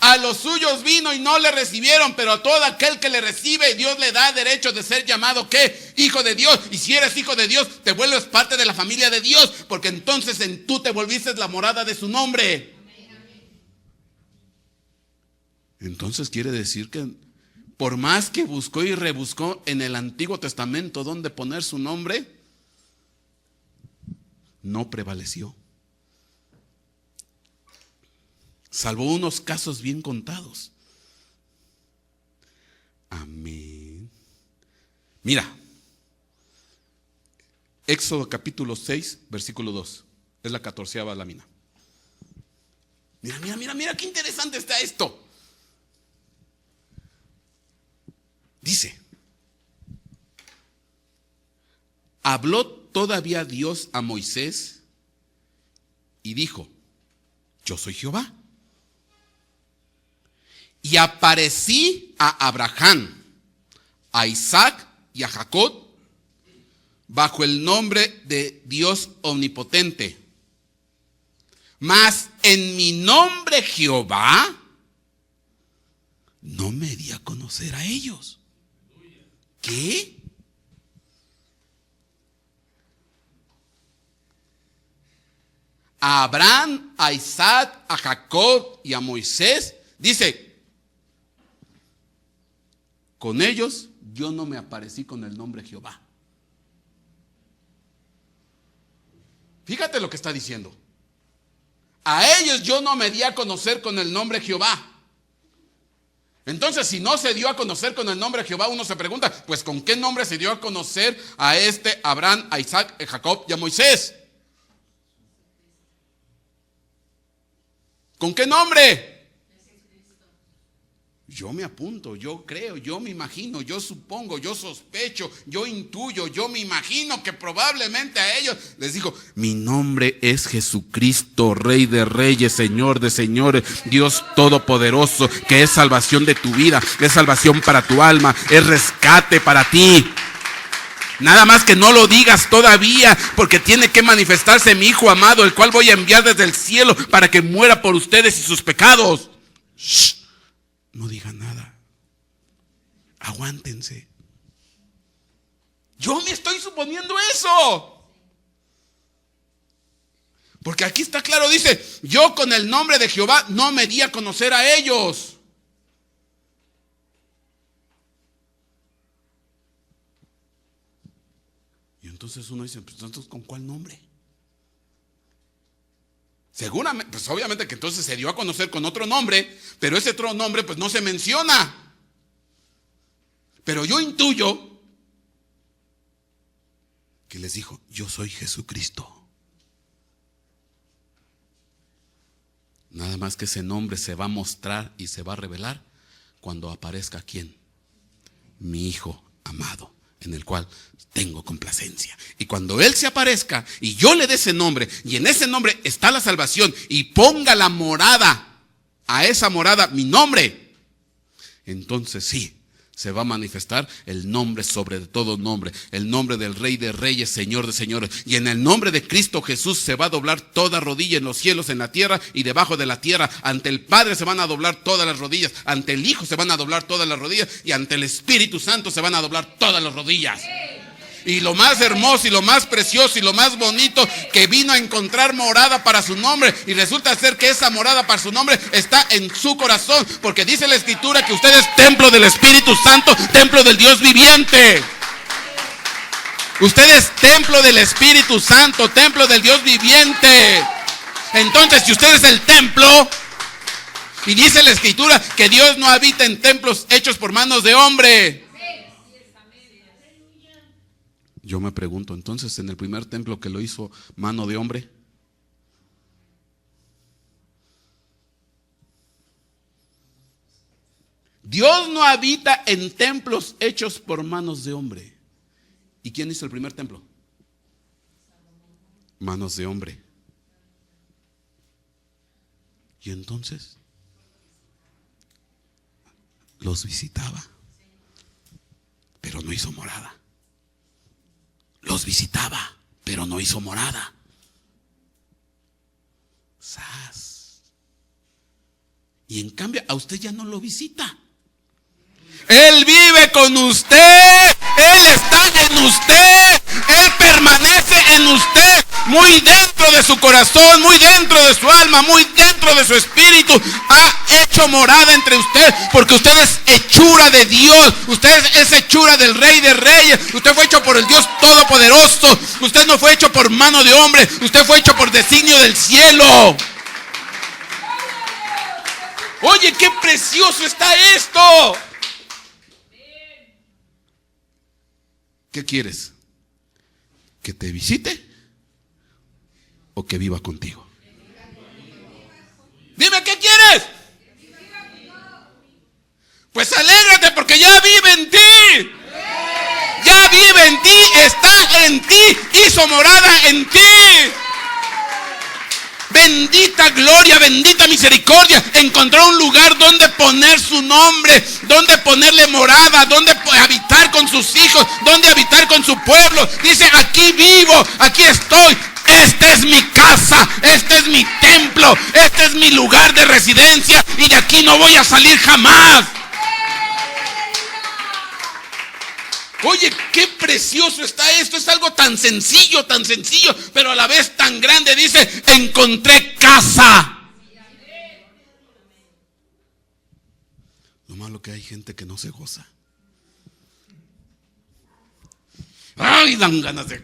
A los suyos vino y no le recibieron, pero a todo aquel que le recibe, Dios le da derecho de ser llamado, ¿qué? Hijo de Dios. Y si eres hijo de Dios, te vuelves parte de la familia de Dios, porque entonces tú te volviste la morada de su nombre. Entonces quiere decir que por más que buscó y rebuscó en el Antiguo Testamento dónde poner su nombre, no prevaleció. Salvo unos casos bien contados. Amén. Mira, Éxodo capítulo 6, versículo 2. Es la 14ª lámina. Mira, qué interesante está esto. Dice: habló todavía Dios a Moisés y dijo: yo soy Jehová. Y aparecí a Abraham, a Isaac y a Jacob bajo el nombre de Dios omnipotente. Mas en mi nombre Jehová no me di a conocer a ellos. ¿Qué? A Abraham, a Isaac, a Jacob y a Moisés, dice: con ellos yo no me aparecí con el nombre Jehová. Fíjate lo que está diciendo. A ellos yo no me di a conocer con el nombre Jehová. Entonces, si no se dio a conocer con el nombre Jehová, uno se pregunta, pues ¿con qué nombre se dio a conocer a Abraham, a Isaac, a Jacob y a Moisés? ¿Con qué nombre? Yo me apunto, yo creo, yo me imagino, yo supongo, yo sospecho, yo intuyo, yo me imagino que probablemente a ellos les dijo: mi nombre es Jesucristo, Rey de reyes, Señor de señores, Dios todopoderoso, que es salvación de tu vida, es salvación para tu alma, es rescate para ti. Nada más que no lo digas todavía, porque tiene que manifestarse mi Hijo amado, el cual voy a enviar desde el cielo para que muera por ustedes y sus pecados. Shh. No digan nada. Aguántense. Yo me estoy suponiendo eso. Porque aquí está claro, dice: yo con el nombre de Jehová no me di a conocer a ellos. Y entonces uno dice: pues entonces, ¿con cuál nombre? Seguramente, pues obviamente que entonces se dio a conocer con otro nombre, pero ese otro nombre pues no se menciona. Pero yo intuyo que les dijo: yo soy Jesucristo. Nada más que ese nombre se va a mostrar y se va a revelar cuando aparezca ¿quién? Mi Hijo amado, en el cual tengo complacencia. Y cuando Él se aparezca y yo le dé ese nombre, y en ese nombre está la salvación, y ponga la morada, a esa morada mi nombre, entonces sí, se va a manifestar el nombre sobre todo nombre, el nombre del Rey de reyes, Señor de señores. Y en el nombre de Cristo Jesús se va a doblar toda rodilla en los cielos, en la tierra y debajo de la tierra. Ante el Padre se van a doblar todas las rodillas, ante el Hijo se van a doblar todas las rodillas, y ante el Espíritu Santo se van a doblar todas las rodillas. Y lo más hermoso y lo más precioso y lo más bonito, que vino a encontrar morada para su nombre, y resulta ser que esa morada para su nombre está en su corazón, porque dice la Escritura que usted es templo del Espíritu Santo, templo del Dios viviente. Usted es templo del Espíritu Santo, templo del Dios viviente. Entonces, si usted es el templo, y dice la Escritura que Dios no habita en templos hechos por manos de hombre, yo me pregunto, entonces, en el primer templo que lo hizo mano de hombre, Dios no habita en templos hechos por manos de hombre. ¿Y quién hizo el primer templo? Manos de hombre. Y entonces los visitaba, pero no hizo morada. Los visitaba, pero no hizo morada. ¡Sas! Y en cambio a usted ya no lo visita. Él vive con usted, Él está en usted, Él permanece en usted, muy dentro de su corazón, muy dentro de su alma, muy dentro de su espíritu. Ha hecho morada entre usted, porque usted es hechura de Dios, usted es hechura del Rey de Reyes, usted fue hecho por el Dios Todopoderoso, usted no fue hecho por mano de hombre, usted fue hecho por designio del cielo. Oye, qué precioso está esto. ¿Qué quieres? ¿Que te visite o que viva contigo? Dime, ¿qué quieres? Pues alégrate porque ya vive en ti. Ya vive en ti, está en ti, hizo morada en ti. Bendita gloria, bendita misericordia. Encontró un lugar donde poner su nombre, donde ponerle morada, donde habitar con sus hijos, donde habitar con su pueblo. Dice, aquí vivo, aquí estoy. Esta es mi casa, este es mi templo, este es mi lugar de residencia y de aquí no voy a salir jamás. Oye, qué precioso está esto. Es algo tan sencillo, pero a la vez tan grande. Dice, encontré casa. Lo malo que hay gente que no se goza. Ay, dan ganas de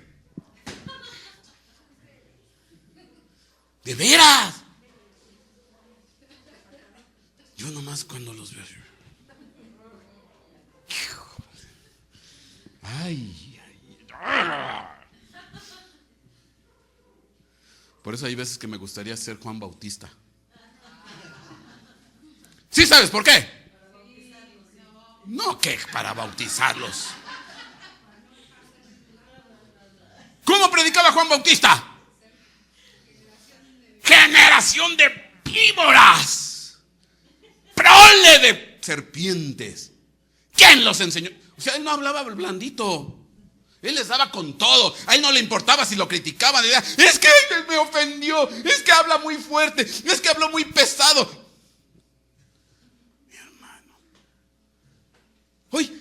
veras. Yo nomás cuando los veo. Por eso hay veces que me gustaría ser Juan Bautista. ¿Sí sabes por qué? No, que para bautizarlos. ¿Cómo predicaba Juan Bautista? Generación de víboras, prole de serpientes. ¿Quién los enseñó? O sea, él no hablaba blandito. Él les daba con todo. A él no le importaba si lo criticaban. Decía, es que él me ofendió. Es que habla muy fuerte. Es que habló muy pesado. Mi hermano. Oye,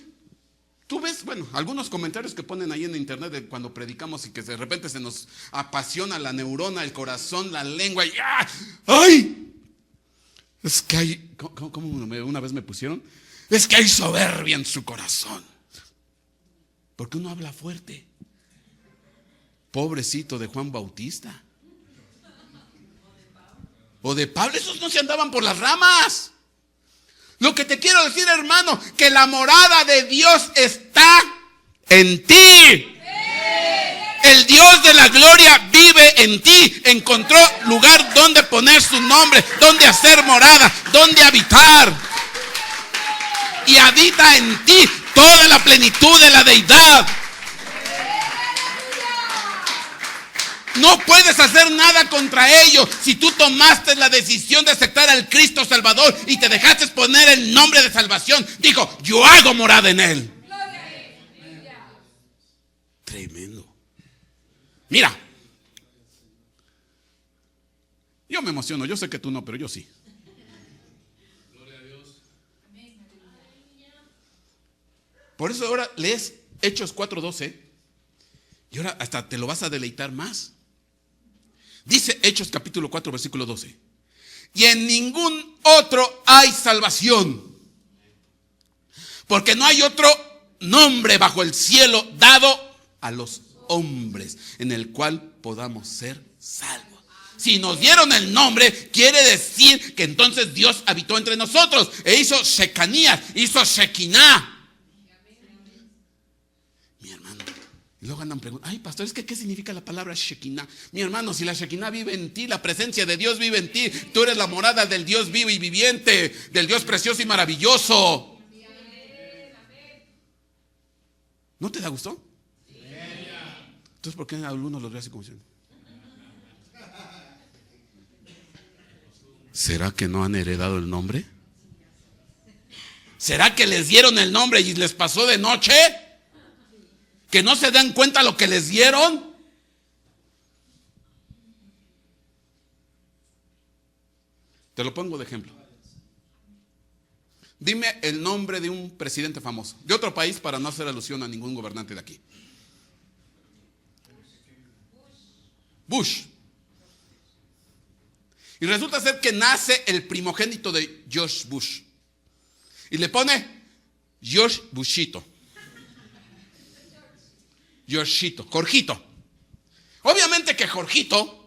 tú ves, bueno, algunos comentarios que ponen ahí en internet de cuando predicamos y que de repente se nos apasiona la neurona, el corazón, la lengua. Y ¡ah! ¡Ay! Es que hay, ¿cómo una vez me pusieron? Es que hay soberbia en su corazón. Porque uno habla fuerte. Pobrecito de Juan Bautista. O de Pablo. Esos no se andaban por las ramas. Lo que te quiero decir, hermano, que la morada de Dios está en ti. El Dios de la gloria vive en ti. Encontró lugar donde poner su nombre, donde hacer morada, donde habitar. Y habita en ti toda la plenitud de la deidad. No puedes hacer nada contra ello. Si tú tomaste la decisión de aceptar al Cristo Salvador y te dejaste poner el nombre de salvación, dijo, yo hago morada en él. Tremendo. Mira, yo me emociono. Yo sé que tú no, pero yo sí. Por eso ahora lees Hechos 4:12 y ahora hasta te lo vas a deleitar más. Dice Hechos capítulo 4 versículo 12. Y en ningún otro hay salvación, porque no hay otro nombre bajo el cielo dado a los hombres en el cual podamos ser salvos. Si nos dieron el nombre, quiere decir que entonces Dios habitó entre nosotros e hizo Shecanías, hizo Shekinah. Y luego andan preguntando, ay pastor, es que ¿qué significa la palabra Shekinah? Mi hermano, si la Shekinah vive en ti, la presencia de Dios vive en ti, tú eres la morada del Dios vivo y viviente, del Dios precioso y maravilloso. ¿No te da gusto? Entonces, ¿por qué algunos los ve así como diciendo? ¿Será que no han heredado el nombre? ¿Será que les dieron el nombre y les pasó de noche? ¿Que no se dan cuenta lo que les dieron? Te lo pongo de ejemplo. Dime el nombre de un presidente famoso, de otro país, para no hacer alusión a ningún gobernante de aquí. Bush. Y resulta ser que nace el primogénito de George Bush. Y le pone George Bushito. Georgito, Jorgito. Obviamente que Jorgito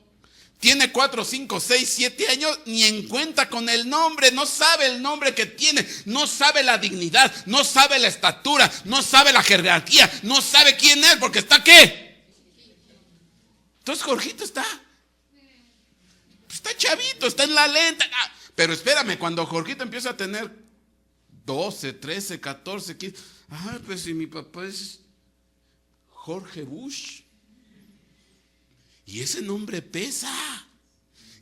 tiene 4, 5, 6, 7 años, ni en cuenta con el nombre, no sabe el nombre que tiene, no sabe la dignidad, no sabe la estatura, no sabe la jerarquía, no sabe quién es, porque está ¿qué? Entonces Jorgito está chavito, está en la lenta. Pero espérame, cuando Jorgito empieza a tener 12, 13, 14, 15, pues si mi papá es Jorge Bush. Y ese nombre pesa.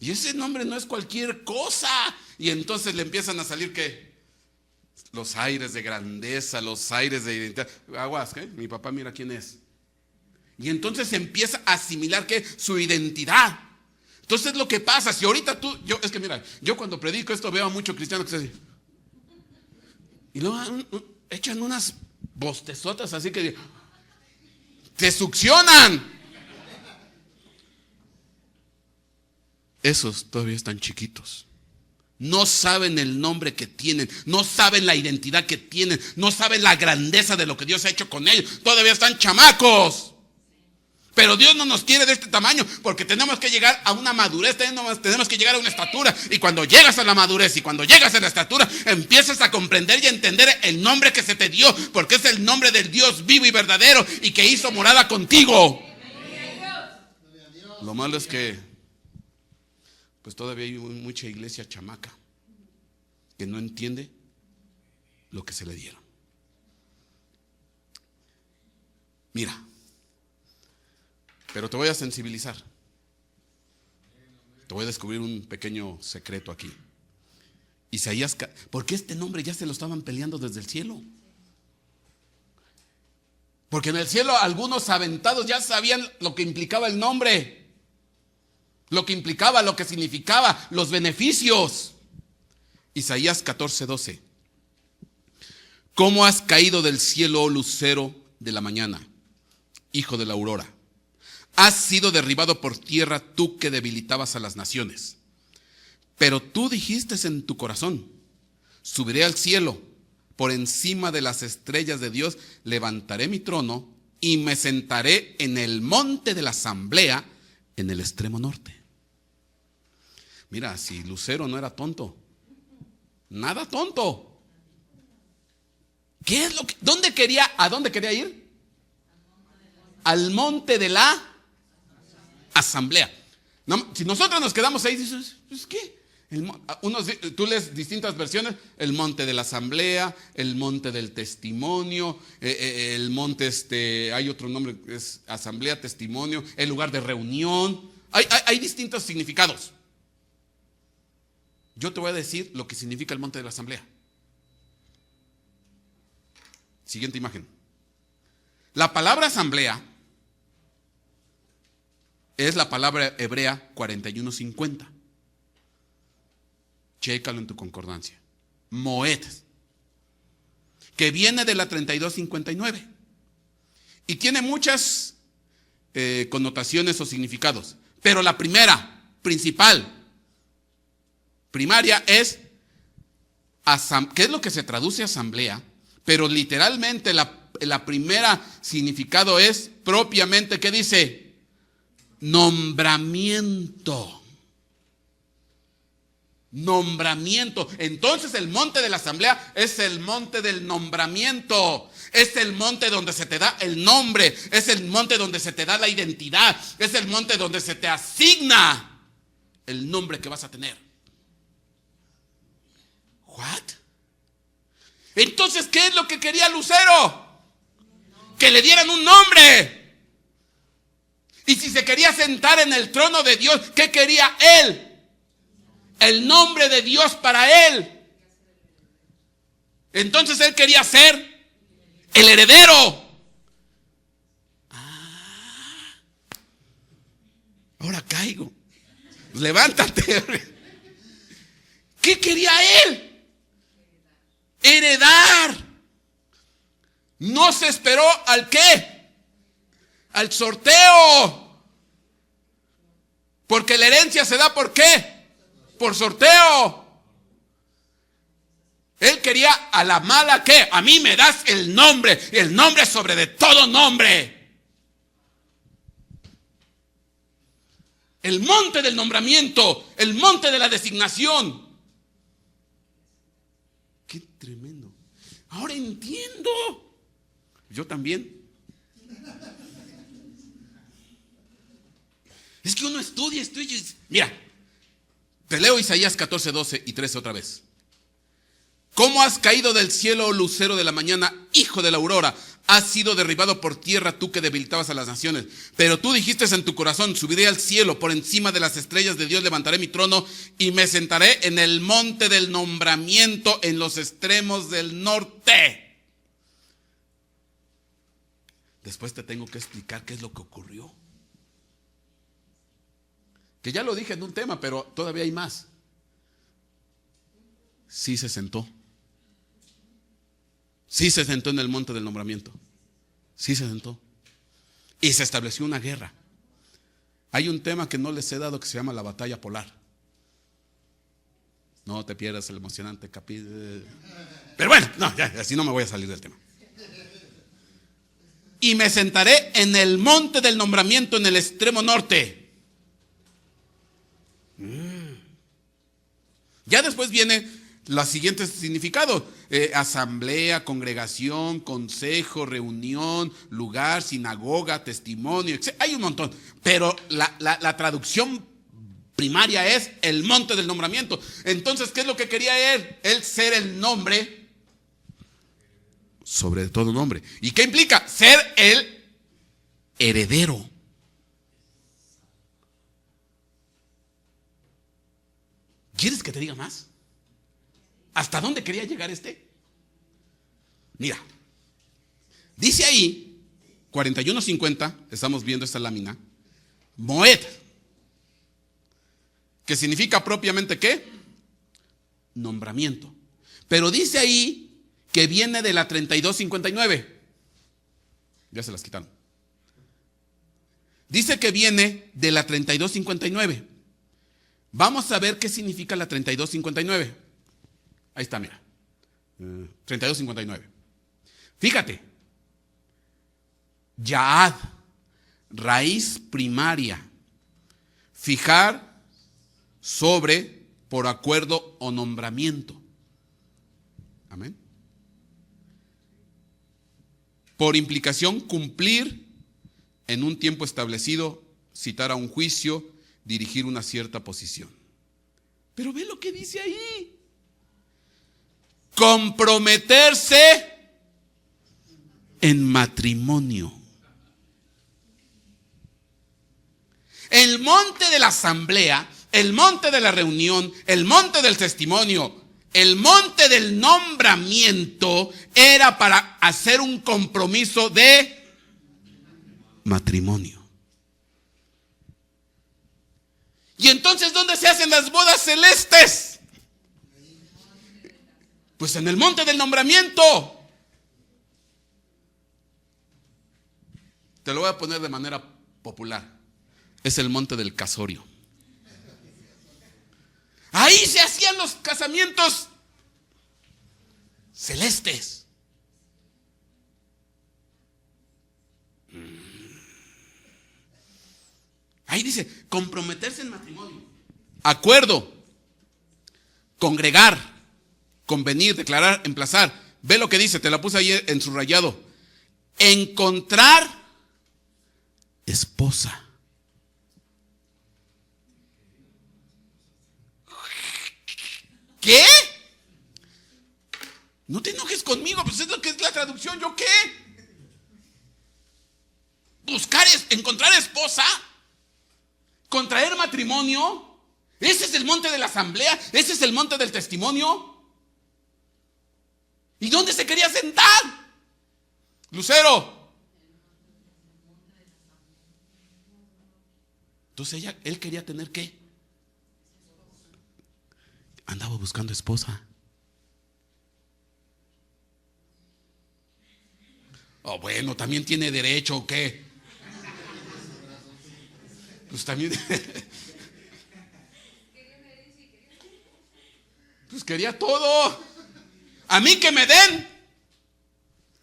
Y ese nombre no es cualquier cosa. Y entonces le empiezan a salir ¿qué? Los aires de grandeza, los aires de identidad. Aguas, ¿qué? Mi papá mira quién es. Y entonces empieza a asimilar ¿qué? Su identidad. Entonces lo que pasa, si ahorita es que mira, yo cuando predico esto veo a muchos cristianos que se dicen, y luego echan unas bostezotas así que te succionan. Esos todavía están chiquitos. No saben el nombre que tienen, no saben la identidad que tienen, no saben la grandeza de lo que Dios ha hecho con ellos. Todavía están chamacos. Pero Dios no nos quiere de este tamaño, porque tenemos que llegar a una madurez, tenemos que llegar a una estatura. Y cuando llegas a la madurez y cuando llegas a la estatura, empiezas a comprender y a entender el nombre que se te dio, porque es el nombre del Dios vivo y verdadero y que hizo morada contigo. Lo malo es que pues todavía hay mucha iglesia chamaca que no entiende lo que se le dieron. Mira, pero te voy a sensibilizar. Te voy a descubrir un pequeño secreto aquí. Isaías, porque este nombre ya se lo estaban peleando desde el cielo. Porque en el cielo algunos aventados ya sabían lo que implicaba el nombre. Lo que implicaba, lo que significaba, los beneficios. Isaías 14:12. ¿Cómo has caído del cielo, oh lucero de la mañana, hijo de la aurora? Has sido derribado por tierra, tú que debilitabas a las naciones. Pero tú dijiste en tu corazón, subiré al cielo, por encima de las estrellas de Dios, levantaré mi trono y me sentaré en el monte de la asamblea, en el extremo norte. Mira, si Lucero no era tonto, nada tonto. ¿Qué es lo que, a dónde quería ir? Al monte de la asamblea. No, si nosotros nos quedamos ahí, dices, pues ¿qué? Tú lees distintas versiones, el monte de la asamblea, el monte del testimonio, el monte, hay otro nombre, es asamblea, testimonio, el lugar de reunión. Hay distintos significados. Yo te voy a decir lo que significa el monte de la asamblea. Siguiente imagen. La palabra asamblea es la palabra hebrea 4150. Chécalo en tu concordancia. Moed, que viene de la 3259 y tiene muchas connotaciones o significados, pero la primera, principal, primaria es ¿qué es lo que se traduce asamblea? Pero literalmente la primera significado es propiamente, ¿qué dice? Nombramiento. Nombramiento. Entonces el monte de la asamblea es el monte del nombramiento. Es el monte donde se te da el nombre. Es el monte donde se te da la identidad. Es el monte donde se te asigna el nombre que vas a tener. ¿What? Entonces, ¿qué es lo que quería Lucero? Que le dieran un nombre. Y si se quería sentar en el trono de Dios, ¿qué quería él? El nombre de Dios para él. Entonces él quería ser el heredero. Ahora caigo. Levántate. ¿Qué quería él? heredar. No se esperó ¿al qué? Al sorteo. Porque la herencia se da ¿por qué? Por sorteo. Él quería a la mala ¿qué? A mí me das el nombre sobre de todo nombre. El monte del nombramiento, el monte de la designación. Qué tremendo. Ahora entiendo. Yo también. Es que uno estudia. Mira, te leo Isaías 14, 12 y 13 otra vez. ¿Cómo has caído del cielo, oh lucero de la mañana, hijo de la aurora? Has sido derribado por tierra, tú que debilitabas a las naciones. Pero tú dijiste en tu corazón: subiré al cielo, por encima de las estrellas de Dios levantaré mi trono y me sentaré en el monte del nombramiento, en los extremos del norte. Después te tengo que explicar qué es lo que ocurrió. Que ya lo dije en un tema, pero todavía hay más. Sí se sentó. Sí se sentó en el monte del nombramiento. Sí se sentó. Y se estableció una guerra. Hay un tema que no les he dado que se llama la batalla polar. No te pierdas el emocionante capítulo. Pero bueno, no, ya, así no me voy a salir del tema. Y me sentaré en el monte del nombramiento en el extremo norte. Ya después viene los siguientes significados: asamblea, congregación, consejo, reunión, lugar, sinagoga, testimonio, etc. Hay un montón, pero la traducción primaria es el monte del nombramiento. Entonces, ¿qué es lo que quería él? Él ser el nombre sobre todo nombre. ¿Y qué implica? Ser el heredero. ¿Quieres que te diga más? ¿Hasta dónde quería llegar este? Mira, dice ahí, 41:50, estamos viendo esta lámina, Moed, que significa propiamente ¿qué? Nombramiento. Pero dice ahí que viene de la 32:59. Ya se las quitaron. Dice que viene de la 32:59. Vamos a ver qué significa la 32:59. Ahí está, mira. 32:59. Fíjate. Yaad, raíz primaria. Fijar sobre, por acuerdo o nombramiento. Amén. Por implicación, cumplir en un tiempo establecido, citar a un juicio, dirigir una cierta posición. Pero ve lo que dice ahí. Comprometerse en matrimonio. El monte de la asamblea, el monte de la reunión, el monte del testimonio, el monte del nombramiento era para hacer un compromiso de matrimonio. Y entonces, ¿dónde se hacen las bodas celestes? Pues en el monte del nombramiento. Te lo voy a poner de manera popular. Es el monte del casorio. Ahí se hacían los casamientos celestes. Ahí dice, comprometerse en matrimonio. Acuerdo, congregar, convenir, declarar, emplazar. Ve lo que dice, te la puse ahí en subrayado. Encontrar esposa. ¿Qué? No te enojes conmigo, pues es lo que es la traducción. ¿Yo qué? Buscar, encontrar esposa, contraer matrimonio. Ese es el monte de la asamblea, ese es el monte del testimonio. ¿Y dónde se quería sentar? Lucero. Entonces él quería tener ¿qué? Andaba buscando esposa. Oh, bueno, también tiene derecho, ¿o qué? Pues también. Pues quería todo. A mí que me den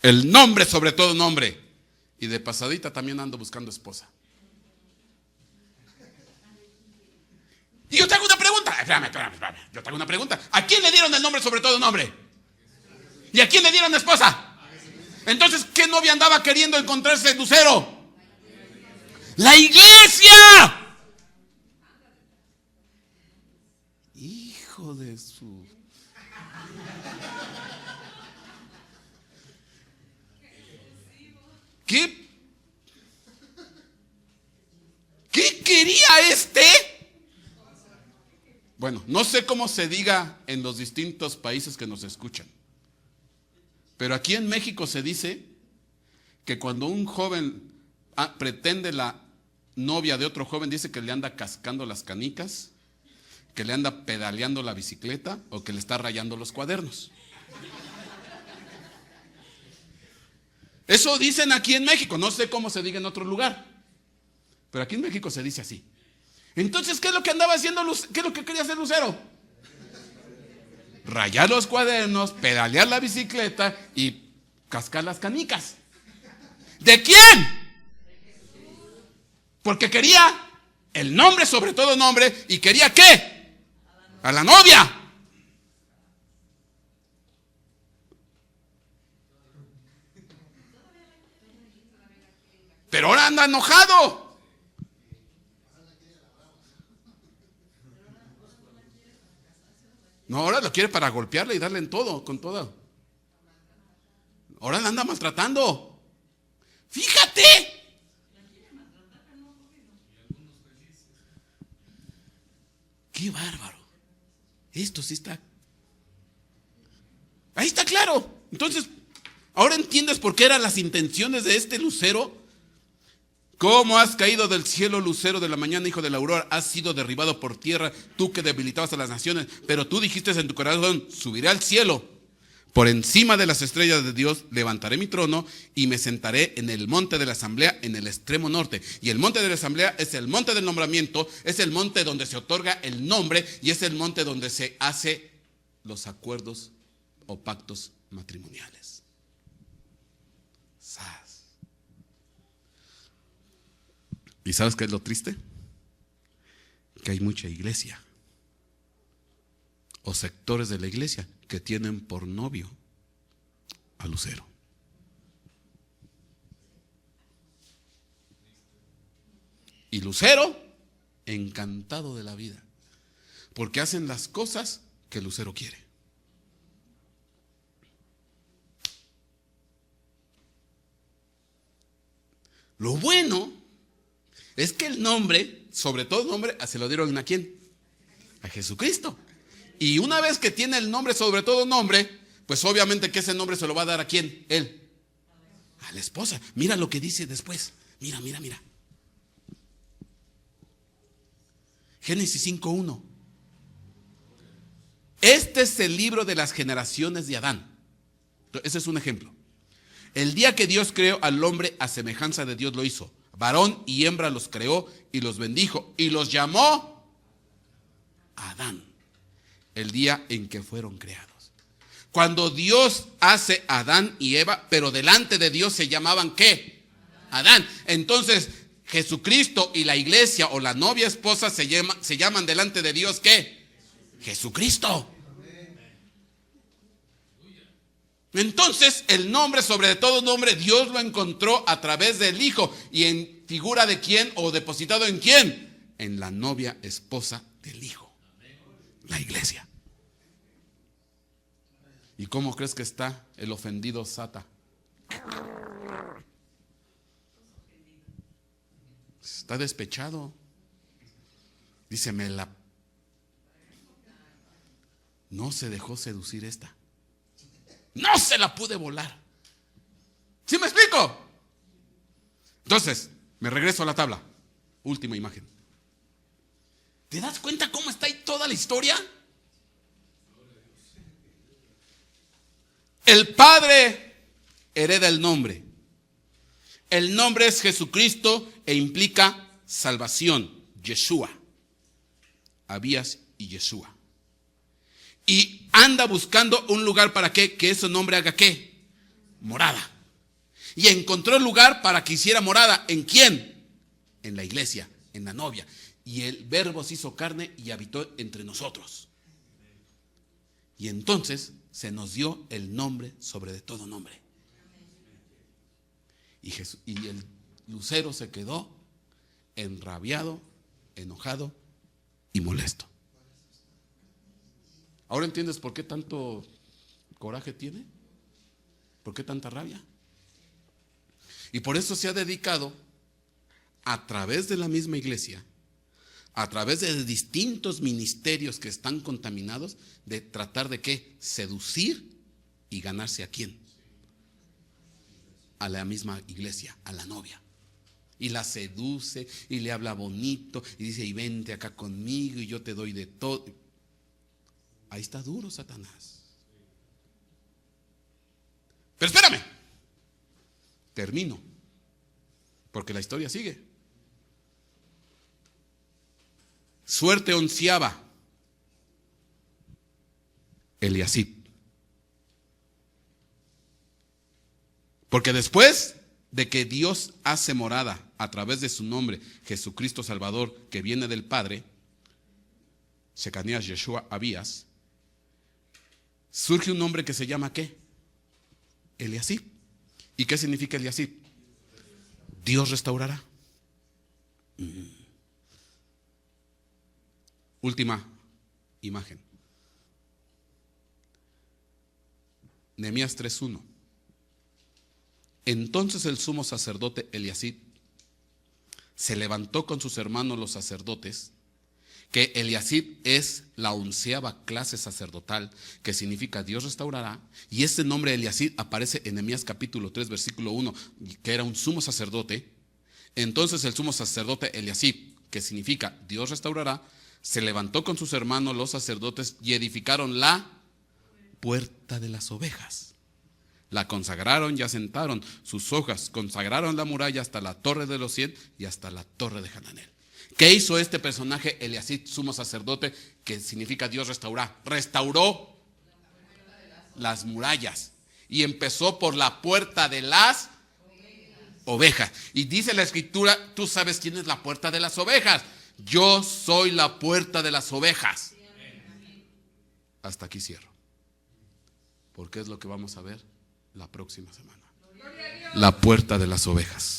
el nombre sobre todo nombre. Y de pasadita también ando buscando esposa. Y yo te hago una pregunta. Espérame. Yo te hago una pregunta. ¿A quién le dieron el nombre sobre todo nombre? ¿Y a quién le dieron esposa? Entonces, ¿qué novia andaba queriendo encontrarse Lucero? ¡La iglesia! Hijo de su... ¿Qué quería este? Bueno, no sé cómo se diga en los distintos países que nos escuchan, pero aquí en México se dice que cuando un joven pretende la novia de otro joven, dice que le anda cascando las canicas, que le anda pedaleando la bicicleta o que le está rayando los cuadernos. Eso dicen aquí en México, no sé cómo se diga en otro lugar, pero aquí en México se dice así. Entonces, ¿qué es lo que andaba haciendo? ¿Qué es lo que quería hacer Lucero? Rayar los cuadernos, pedalear la bicicleta y cascar las canicas. ¿De quién? Porque quería el nombre sobre todo nombre. ¿Y quería qué? A la novia. Pero ahora anda enojado. No, ahora lo quiere para golpearle y darle en todo, con todo. Ahora la anda maltratando. Fíjate. Qué bárbaro. Esto sí está. Ahí está claro. Entonces, ahora entiendes por qué eran las intenciones de este Lucero. ¿Cómo has caído del cielo, Lucero de la mañana, hijo de la aurora? Has sido derribado por tierra, tú que debilitabas a las naciones. Pero tú dijiste en tu corazón, subiré al cielo. Por encima de las estrellas de Dios levantaré mi trono y me sentaré en el monte de la asamblea en el extremo norte. Y el monte de la asamblea es el monte del nombramiento, es el monte donde se otorga el nombre y es el monte donde se hace los acuerdos o pactos matrimoniales. ¡Sas! ¿Y sabes qué es lo triste? Que hay mucha iglesia o sectores de la iglesia que tienen por novio a Lucero. Y Lucero, encantado de la vida, porque hacen las cosas que Lucero quiere. Lo bueno es que el nombre, sobre todo el nombre, se lo dieron ¿a quién? A Jesucristo. Y una vez que tiene el nombre, sobre todo nombre, pues obviamente que ese nombre se lo va a dar ¿a quién? Él. A la esposa. Mira lo que dice después. Mira. Génesis 5:1. Este es el libro de las generaciones de Adán. Ese es un ejemplo. El día que Dios creó al hombre, a semejanza de Dios lo hizo. Varón y hembra los creó y los bendijo y los llamó Adán. El día en que fueron creados. Cuando Dios hace a Adán y Eva, pero delante de Dios se llamaban ¿qué? Adán. Entonces Jesucristo y la iglesia o la novia esposa se llaman delante de Dios ¿qué? Jesucristo. Entonces el nombre sobre todo nombre Dios lo encontró a través del Hijo. ¿Y en figura de quién o depositado en quién? En la novia esposa del Hijo, la iglesia. ¿Y cómo crees que está el ofendido Sata? Está despechado. Dice, no se dejó seducir esta. No se la pude volar. ¿Sí me explico? Entonces, me regreso a la tabla. Última imagen. ¿Te das cuenta cómo está ahí toda la historia? El padre hereda el nombre. El nombre es Jesucristo e implica salvación. Yeshua. Abías y Yeshua. Y anda buscando un lugar para que ese nombre haga ¿qué? Morada. Y encontró el lugar para que hiciera morada. ¿En quién? En la iglesia, en la novia. Y el Verbo se hizo carne y habitó entre nosotros. Y entonces se nos dio el nombre sobre de todo nombre. Y el lucero se quedó enrabiado, enojado y molesto. ¿Ahora entiendes por qué tanto coraje tiene? ¿Por qué tanta rabia? Y por eso se ha dedicado a través de la misma iglesia, a través de distintos ministerios que están contaminados, de tratar de ¿qué? Seducir y ganarse a quién. A la misma iglesia, a la novia. Y la seduce y le habla bonito y dice, y vente acá conmigo y yo te doy de todo. Ahí está duro Satanás. Pero espérame. Termino. Porque la historia sigue. Suerte onceava. Eliasib. Porque después de que Dios hace morada a través de su nombre, Jesucristo Salvador, que viene del Padre, Secanías, Yeshua, Abías, surge un nombre que se llama ¿qué? Eliasib. ¿Y qué significa Eliasib? Dios restaurará. Última imagen. Nehemías 3:1. Entonces el sumo sacerdote Eliasib se levantó con sus hermanos los sacerdotes, que Eliasib es la 11ª clase sacerdotal, que significa Dios restaurará, y este nombre Eliasib aparece en Nehemías capítulo 3 versículo 1, que era un sumo sacerdote. Entonces el sumo sacerdote Eliasib, que significa Dios restaurará, se levantó con sus hermanos los sacerdotes y edificaron la puerta de las ovejas. La consagraron y asentaron sus hojas, consagraron la muralla hasta la torre de los 100 y hasta la torre de Hananel. ¿Qué hizo este personaje, Eliasib, sumo sacerdote, que significa Dios restaurará? Restauró las murallas y empezó por la puerta de las ovejas. Y dice la escritura, tú sabes quién es la puerta de las ovejas. Yo soy la puerta de las ovejas. Hasta aquí cierro. Porque es lo que vamos a ver la próxima semana. La puerta de las ovejas.